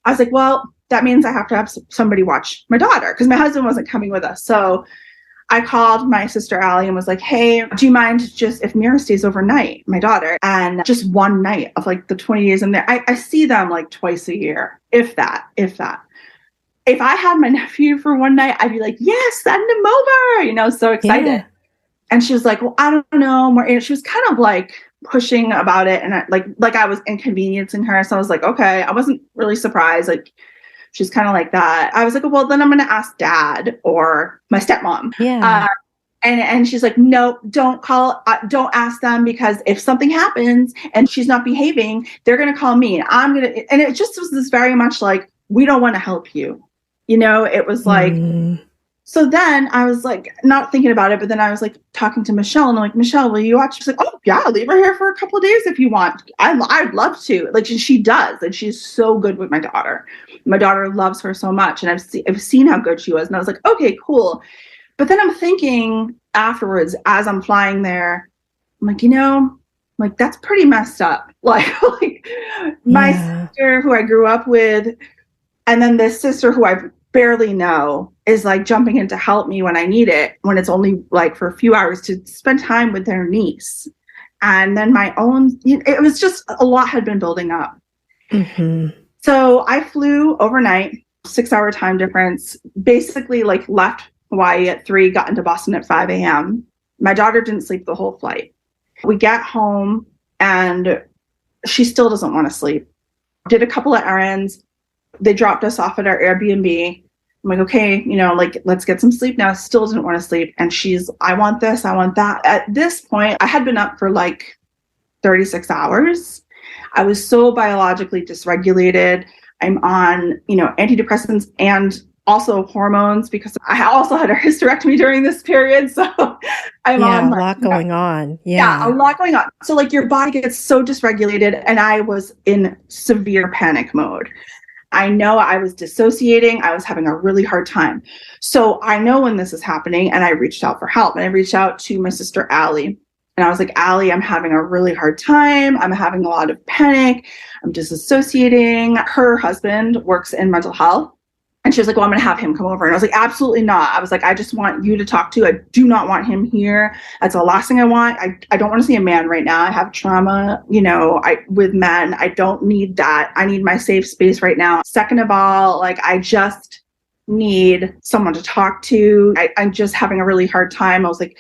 I was like, well, that means I have to have somebody watch my daughter because my husband wasn't coming with us. So I called my sister Allie and was like, hey, do you mind just if Mira stays overnight, my daughter, and just one night of like the 20 years in there? I see them like twice a year, if that. If I had my nephew for one night, I'd be like, yes, send him over, you know, so excited. Yeah. And she was like, well, I don't know. And she was kind of like pushing about it. And like I was inconveniencing her. So I was like, okay, I wasn't really surprised. Like, she's kind of like that. I was like, well, then I'm going to ask dad or my stepmom. Yeah. And she's like, no, don't don't ask them, because if something happens and she's not behaving, they're going to call me. And it just was this very much like, we don't want to help you. You know, it was like, so then I was like, not thinking about it, but then I was like talking to Michelle and I'm like, Michelle, will you watch? She's like, oh yeah, leave her here for a couple of days if you want. I'd love to. Like, she does. And she's so good with my daughter. My daughter loves her so much. And I've seen how good she was. And I was like, okay, cool. But then I'm thinking afterwards, as I'm flying there, I'm like, you know, like that's pretty messed up. Like my sister who I grew up with, and then this sister who I barely know is like jumping in to help me when I need it, when it's only like for a few hours to spend time with their niece. And then my own, you know, it was just a lot had been building up. Mm-hmm. So I flew overnight, 6-hour time difference, basically like left Hawaii at 3, got into Boston at 5 a.m. My daughter didn't sleep the whole flight. We get home and she still doesn't want to sleep. Did a couple of errands. They dropped us off at our Airbnb. I'm like, okay, you know, like, let's get some sleep now. Still didn't want to sleep. And she's, I want this, I want that. At this point, I had been up for like 36 hours. I was so biologically dysregulated. I'm on, you know, antidepressants and also hormones because I also had a hysterectomy during this period. So I'm on a lot going on. Yeah, a lot going on. So like your body gets so dysregulated, and I was in severe panic mode. I know I was dissociating. I was having a really hard time. So I know when this is happening, and I reached out for help. And I reached out to my sister, Allie. And I was like, Allie, I'm having a really hard time. I'm having a lot of panic. I'm disassociating. Her husband works in mental health. And she was like, well, I'm going to have him come over. And I was like, absolutely not. I was like, I just want you to talk to. I do not want him here. That's the last thing I want. I don't want to see a man right now. I have trauma, with men. I don't need that. I need my safe space right now. Second of all, like, I just need someone to talk to. I'm just having a really hard time. I was like,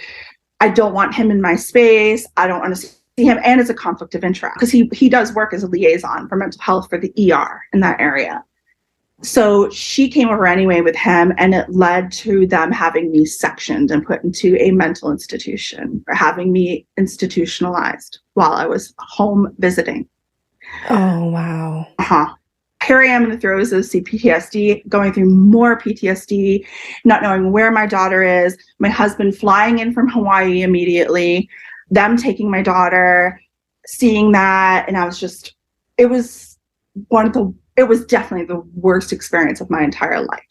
I don't want him in my space. I don't want to see him. And it's a conflict of interest because he does work as a liaison for mental health for the ER in that area. So she came over anyway with him, and it led to them having me sectioned and put into a mental institution, or having me institutionalized while I was home visiting. Oh, wow. Here I am in the throes of CPTSD, going through more PTSD, not knowing where my daughter is, my husband flying in from Hawaii immediately, them taking my daughter, seeing that. And I was just, it was definitely the worst experience of my entire life.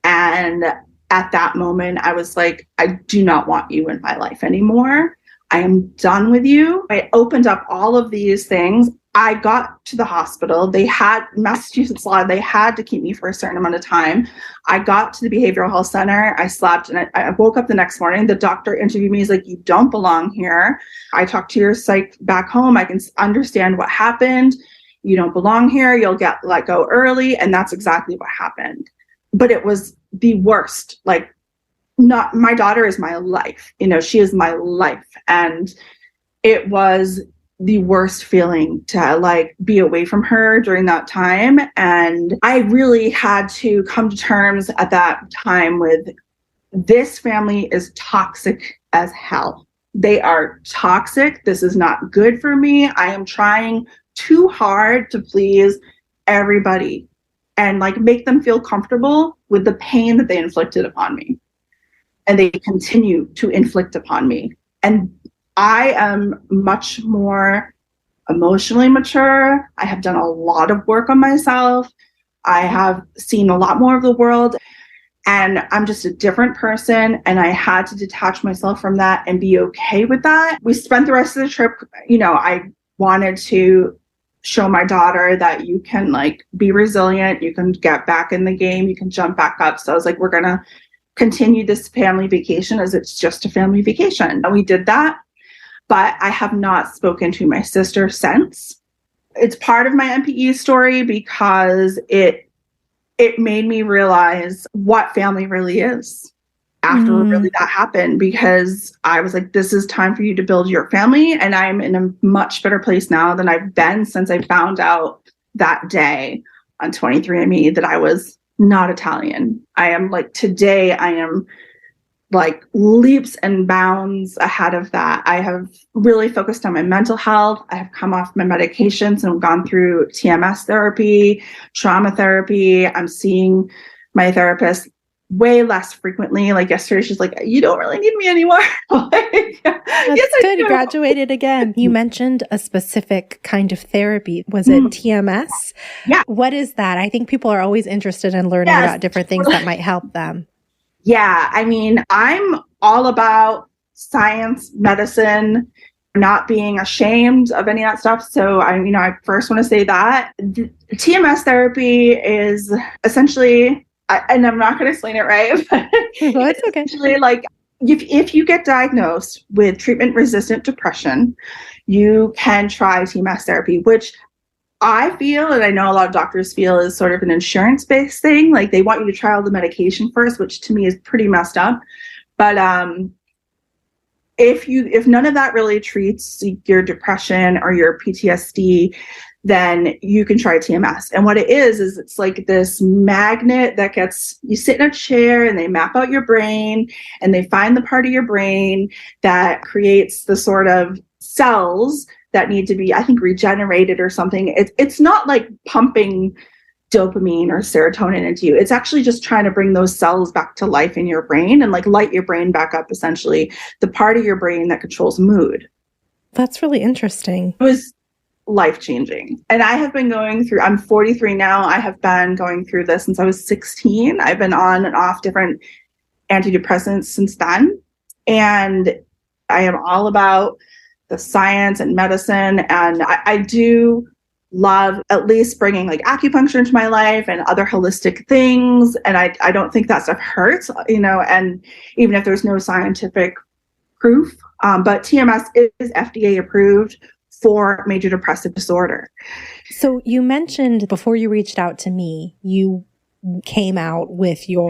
And at that moment, I was like, I do not want you in my life anymore. I am done with you. I opened up all of these things. I got to the hospital. They had Massachusetts law. They had to keep me for a certain amount of time. I got to the behavioral health center. I slept, and I woke up the next morning. The doctor interviewed me. He's like, you don't belong here. I talked to your psych back home. I can understand what happened. You don't belong here. You'll get let go early. And that's exactly what happened. But it was the worst. Like, not, my daughter is my life. She is my life. And it was the worst feeling to like be away from her during that time. And I really had to come to terms at that time with, this family is toxic as hell. They are toxic. This is not good for me. I am trying too hard to please everybody and like make them feel comfortable with the pain that they inflicted upon me. And they continue to inflict upon me. And I am much more emotionally mature. I have done a lot of work on myself. I have seen a lot more of the world, and I'm just a different person. And I had to detach myself from that and be okay with that. We spent the rest of the trip, I wanted to show my daughter that you can like be resilient. You can get back in the game. You can jump back up. So I was like, we're going to continue this family vacation as it's just a family vacation. And we did that. But I have not spoken to my sister since. It's part of my MPE story because it made me realize what family really is after really that happened, because I was like, this is time for you to build your family. And I'm in a much better place now than I've been since I found out that day on 23andMe that I was not Italian. I am like, today I am like leaps and bounds ahead of that. I have really focused on my mental health. I have come off my medications and gone through TMS therapy, trauma therapy. I'm seeing my therapist way less frequently. Like yesterday, she's like, you don't really need me anymore. Like, That's good. You graduated again. You mentioned a specific kind of therapy. Was it TMS? Yeah. What is that? I think people are always interested in learning about different things that might help them. Yeah. I mean, I'm all about science, medicine, not being ashamed of any of that stuff. So I first want to say that TMS therapy is essentially, and I'm not going to explain it right, but Well, it's okay. essentially like if you get diagnosed with treatment-resistant depression, you can try TMS therapy, which I feel, and I know a lot of doctors feel, is sort of an insurance-based thing. Like they want you to try all the medication first, which to me is pretty messed up. But if none of that really treats your depression or your PTSD, then you can try TMS. And what it is it's like this magnet that you sit in a chair and they map out your brain and they find the part of your brain that creates the sort of cells that need to be, I think, regenerated or something. It's not like pumping dopamine or serotonin into you. It's actually just trying to bring those cells back to life in your brain and like light your brain back up, essentially, the part of your brain that controls mood. That's really interesting. It was life-changing. And I have been going through, I'm 43 now. I have been going through this since I was 16. I've been on and off different antidepressants since then. And I am all about the science and medicine. And I do love at least bringing like acupuncture into my life and other holistic things. And I don't think that stuff hurts, and even if there's no scientific proof, but TMS is FDA approved for major depressive disorder. So you mentioned before you reached out to me, you came out with your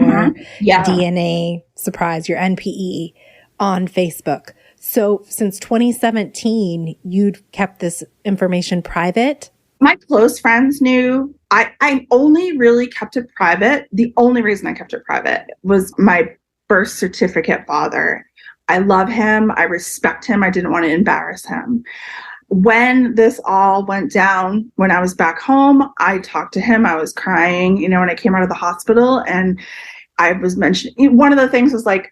DNA surprise, your NPE on Facebook. So since 2017, you'd kept this information private? My close friends knew. I only really kept it private. The only reason I kept it private was my birth certificate father. I love him. I respect him. I didn't want to embarrass him. When this all went down, when I was back home, I talked to him. I was crying, when I came out of the hospital, and I was mentioning, one of the things was like,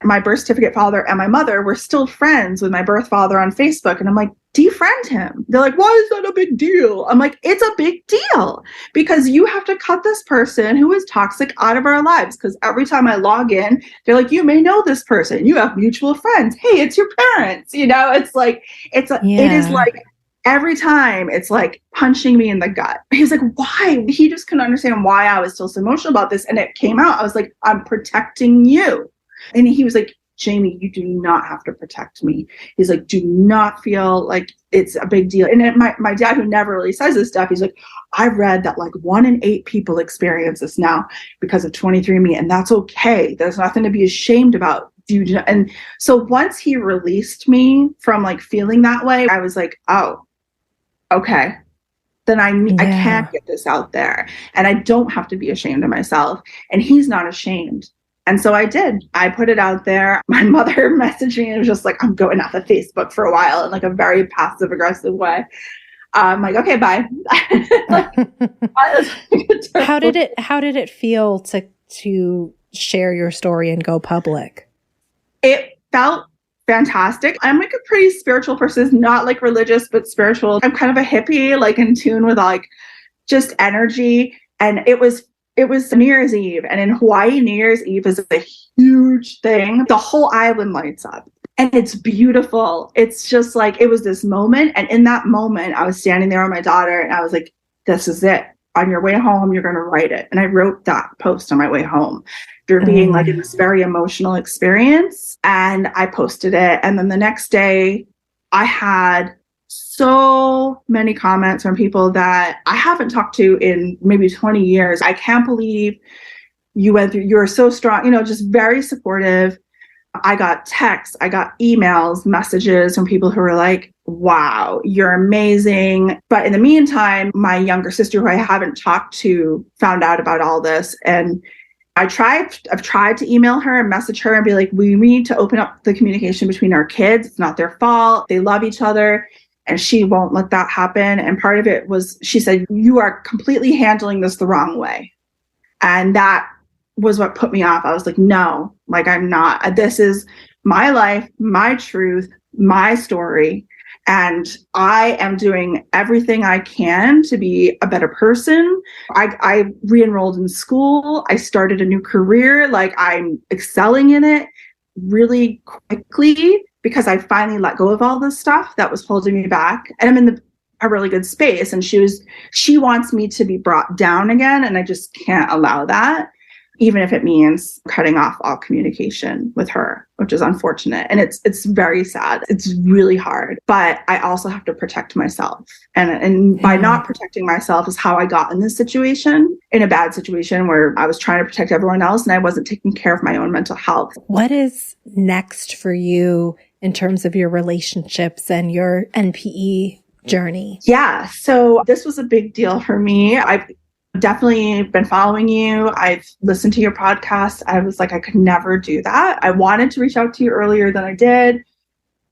my birth certificate father and my mother were still friends with my birth father on Facebook. And I'm like, defriend him. They're like, why is that a big deal? I'm like, it's a big deal because you have to cut this person who is toxic out of our lives. Because every time I log in, they're like, you may know this person. You have mutual friends. Hey, it's your parents. It's like, it is like every time it's like punching me in the gut. He's like, why? He just couldn't understand why I was still so emotional about this. And it came out. I was like, I'm protecting you. And he was like, Jamie, you do not have to protect me. He's like, do not feel like it's a big deal. And then my dad, who never really says this stuff, he's like, I read that like 1 in 8 people experience this now because of 23andMe, and that's okay. There's nothing to be ashamed about. And so once he released me from like feeling that way, I was like, oh, okay. Then I can't get this out there, and I don't have to be ashamed of myself. And he's not ashamed. And so I did. I put it out there. My mother messaged me and was just like, I'm going off of Facebook for a while in like a very passive aggressive way. I'm like, okay, bye. How did it feel to share your story and go public? It felt fantastic. I'm like a pretty spiritual person, not like religious, but spiritual. I'm kind of a hippie, like in tune with like just energy. And it was New Year's Eve. And in Hawaii, New Year's Eve is a huge thing. The whole island lights up and it's beautiful. It's just like, it was this moment. And in that moment, I was standing there with my daughter and I was like, this is it. On your way home, you're going to write it. And I wrote that post on my way home through being like in this very emotional experience. And I posted it. And then the next day I had so many comments from people that I haven't talked to in maybe 20 years. I can't believe you went through, you're so strong, just very supportive. I got texts, I got emails, messages from people who were like, wow, you're amazing. But in the meantime, my younger sister, who I haven't talked to, found out about all this. And I've tried to email her and message her and be like, we need to open up the communication between our kids. It's not their fault. They love each other. And she won't let that happen. And part of it was, she said, you are completely handling this the wrong way. And that was what put me off. I was like, no, like I'm not. This is my life, my truth, my story. And I am doing everything I can to be a better person. I re-enrolled in school. I started a new career. Like I'm excelling in it really quickly because I finally let go of all this stuff that was holding me back. And I'm in a really good space. And she wants me to be brought down again. And I just can't allow that, even if it means cutting off all communication with her, which is unfortunate. And it's very sad. It's really hard. But I also have to protect myself. And by not protecting myself is how I got in this situation, in a bad situation where I was trying to protect everyone else and I wasn't taking care of my own mental health. What is next for you in terms of your relationships and your NPE journey? Yeah. So this was a big deal for me. I've definitely been following you. I've listened to your podcast. I was like, I could never do that. I wanted to reach out to you earlier than I did,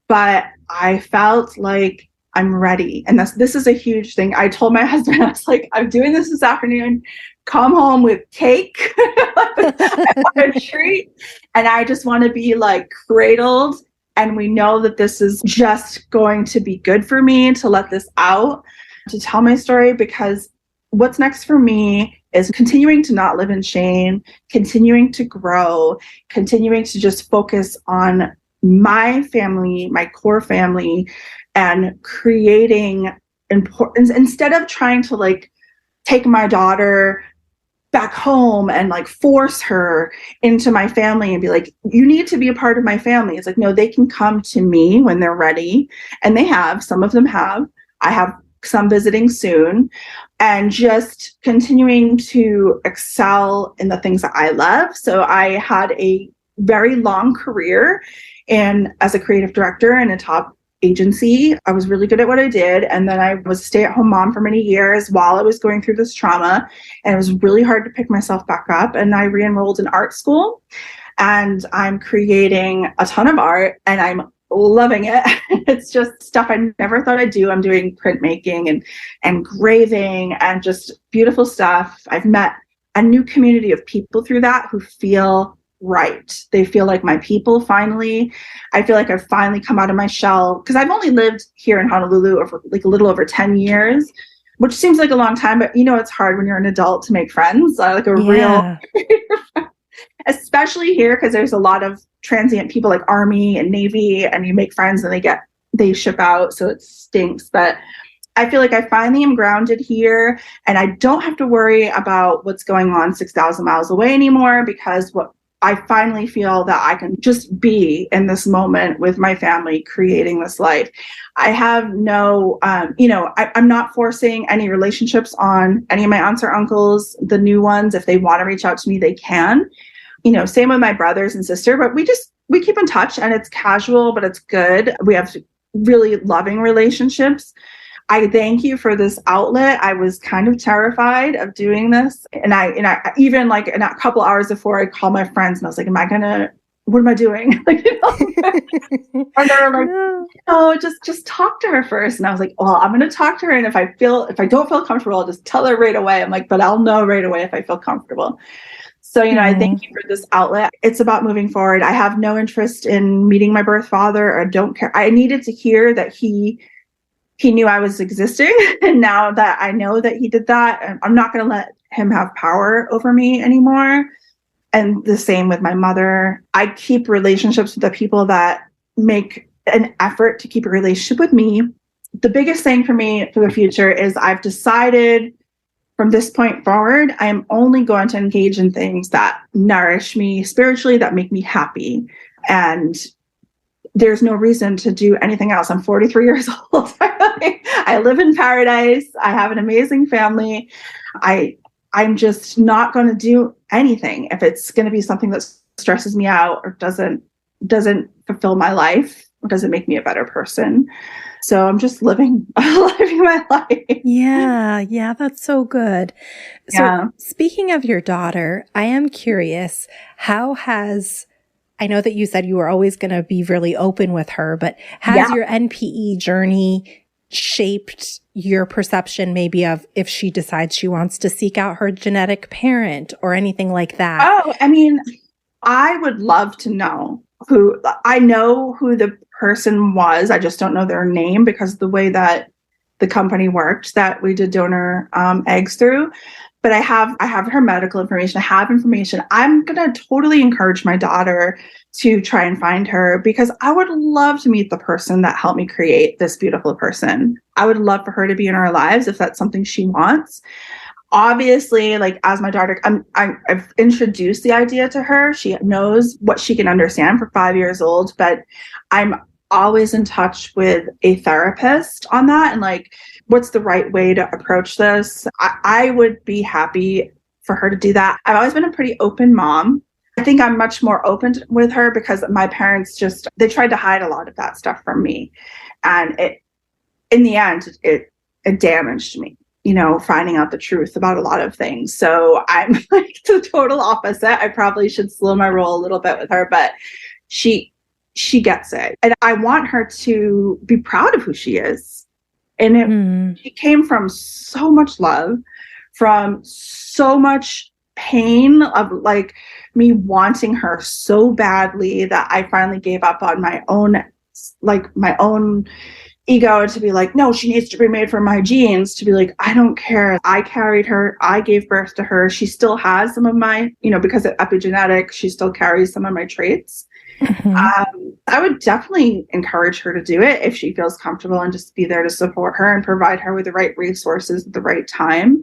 but I felt like I'm ready. And this is a huge thing. I told my husband, I was like, I'm doing this afternoon. Come home with cake. I want a treat. And I just want to be like cradled And we know that this is just going to be good for me to let this out, to tell my story, because what's next for me is continuing to not live in shame, continuing to grow, continuing to just focus on my family, my core family, and creating importance instead of trying to like take my daughter back home and like force her into my family and be like, you need to be a part of my family. It's like, no, they can come to me when they're ready. And they have, some of them have. I have some visiting soon, and just continuing to excel in the things that I love. So I had a very long career as a creative director in a top agency. I was really good at what I did. And then I was a stay-at-home mom for many years while I was going through this trauma. And it was really hard to pick myself back up. And I re-enrolled in art school. And I'm creating a ton of art, and I'm loving it. It's just stuff I never thought I'd do. I'm doing printmaking and engraving and just beautiful stuff. I've met a new community of people through that who feel right. They feel like my people finally. I feel like I've finally come out of my shell, because I've only lived here in Honolulu for like a little over 10 years, which seems like a long time, but it's hard when you're an adult to make friends, real, especially here, because there's a lot of transient people like Army and Navy, and you make friends and they ship out. So it stinks. But I feel like I finally am grounded here, and I don't have to worry about what's going on 6,000 miles away anymore, because I finally feel that I can just be in this moment with my family, creating this life. I have no, I'm not forcing any relationships on any of my aunts or uncles, the new ones. If they want to reach out to me, they can. Same with my brothers and sister, but we keep in touch, and it's casual, but it's good. We have really loving relationships. I thank you for this outlet. I was kind of terrified of doing this. And I even like in a couple hours before, I called my friends and I was like, what am I doing? And they were like, no, just talk to her first. And I was like, well, I'm going to talk to her. And if I don't feel comfortable, I'll just tell her right away. I'm like, but I'll know right away if I feel comfortable. So, I thank you for this outlet. It's about moving forward. I have no interest in meeting my birth father, or don't care. I needed to hear that he knew I was existing. And now that I know that he did that, I'm not going to let him have power over me anymore. And the same with my mother. I keep relationships with the people that make an effort to keep a relationship with me. The biggest thing for me for the future is I've decided from this point forward, I am only going to engage in things that nourish me spiritually, that make me happy. And there's no reason to do anything else. I'm 43 years old. I live in paradise. I have an amazing family. I'm just not going to do anything if it's going to be something that stresses me out or doesn't fulfill my life or doesn't make me a better person. So I'm just living my life. Yeah, that's so good. So Speaking of your daughter, I am curious, I know that you said you were always going to be really open with her, but has your NPE journey shaped your perception maybe of if she decides she wants to seek out her genetic parent or anything like that? Oh, I would love to know who the person was. I just don't know their name because of the way that the company worked that we did donor eggs through. But I have her medical information. I have information. I'm going to totally encourage my daughter to try and find her, because I would love to meet the person that helped me create this beautiful person. I would love for her to be in our lives if that's something she wants. Obviously, like as my daughter, I've introduced the idea to her. She knows what she can understand for 5 years old, but I'm always in touch with a therapist on that. And like, what's the right way to approach this? I would be happy for her to do that. I've always been a pretty open mom. I think I'm much more open with her because my parents they tried to hide a lot of that stuff from me. And in the end, it damaged me, finding out the truth about a lot of things. So I'm like the total opposite. I probably should slow my roll a little bit with her, but she gets it. And I want her to be proud of who she is. And she came from so much love, from so much pain of like me wanting her so badly that I finally gave up on my own ego to be like, no, she needs to be made from my genes, to be like, I don't care. I carried her. I gave birth to her. She still has some of my, because of epigenetics, she still carries some of my traits. Mm-hmm. I would definitely encourage her to do it if she feels comfortable, and just be there to support her and provide her with the right resources at the right time.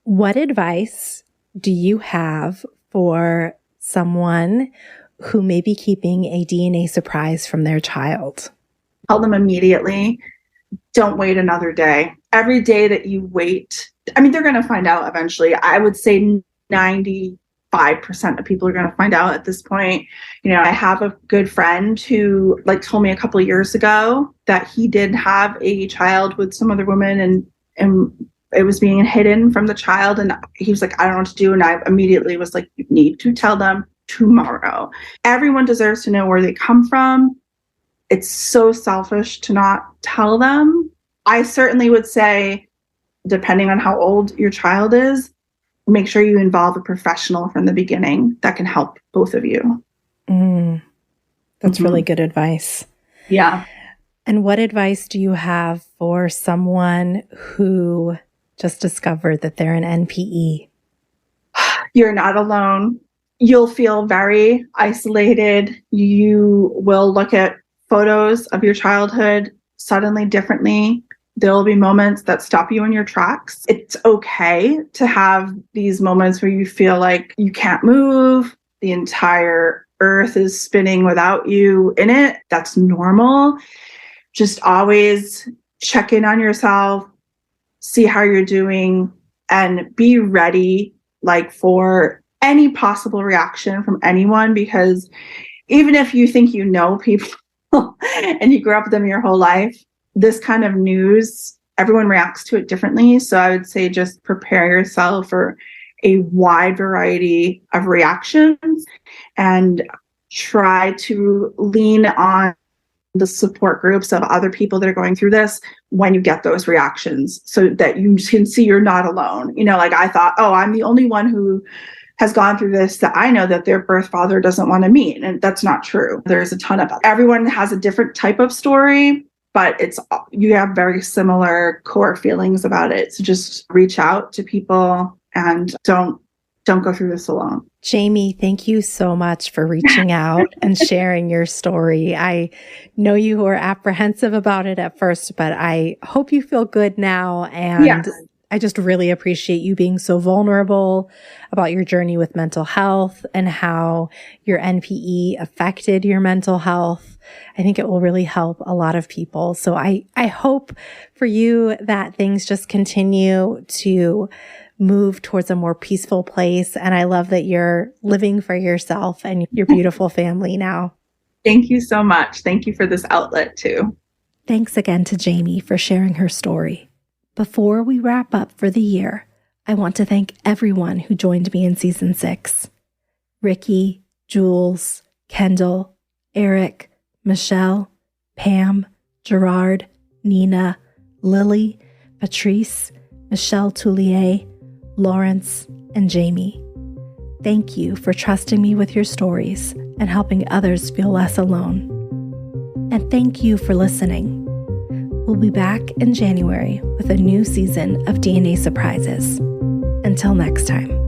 What advice do you have for someone who may be keeping a DNA surprise from their child? Tell them immediately. Don't wait another day. Every day that you wait, they're going to find out eventually. I would say 95% of people are going to find out at this point. I have a good friend who told me a couple of years ago that he did have a child with some other woman, and it was being hidden from the child. And he was like, I don't know what to do. And I immediately was like, you need to tell them tomorrow. Everyone deserves to know where they come from. It's so selfish to not tell them. I certainly would say, depending on how old your child is, make sure you involve a professional from the beginning that can help both of you. That's really good advice. Yeah. And what advice do you have for someone who just discovered that they're an NPE? You're not alone. You'll feel very isolated. You will look at photos of your childhood suddenly differently. There will be moments that stop you in your tracks. It's okay to have these moments where you feel like you can't move. The entire earth is spinning without you in it. That's normal. Just always check in on yourself, see how you're doing, and be ready for any possible reaction from anyone, because even if you think people and you grew up with them your whole life, this kind of news, everyone reacts to it differently. So I would say just prepare yourself for a wide variety of reactions, and try to lean on the support groups of other people that are going through this when you get those reactions, so that you can see you're not alone. I thought, I'm the only one who has gone through this that I know that their birth father doesn't want to meet. And that's not true. There's a ton of it. Everyone has a different type of story, but you have very similar core feelings about it. So just reach out to people and don't go through this alone. Jamie, thank you so much for reaching out and sharing your story. I know you were apprehensive about it at first, but I hope you feel good now. And yes. I just really appreciate you being so vulnerable about your journey with mental health and how your NPE affected your mental health. I think it will really help a lot of people. So I hope for you that things just continue to move towards a more peaceful place. And I love that you're living for yourself and your beautiful family now. Thank you so much. Thank you for this outlet too. Thanks again to Jamie for sharing her story. Before we wrap up for the year, I want to thank everyone who joined me in season 6. Rikki, Jules, Kendall, Eric, Michelle, Pam, Gerard, Nina, Lily, Patrice, Michelle Tullier, Lawrence, and Jamie. Thank you for trusting me with your stories and helping others feel less alone. And thank you for listening. We'll be back in January with a new season of DNA Surprises. Until next time.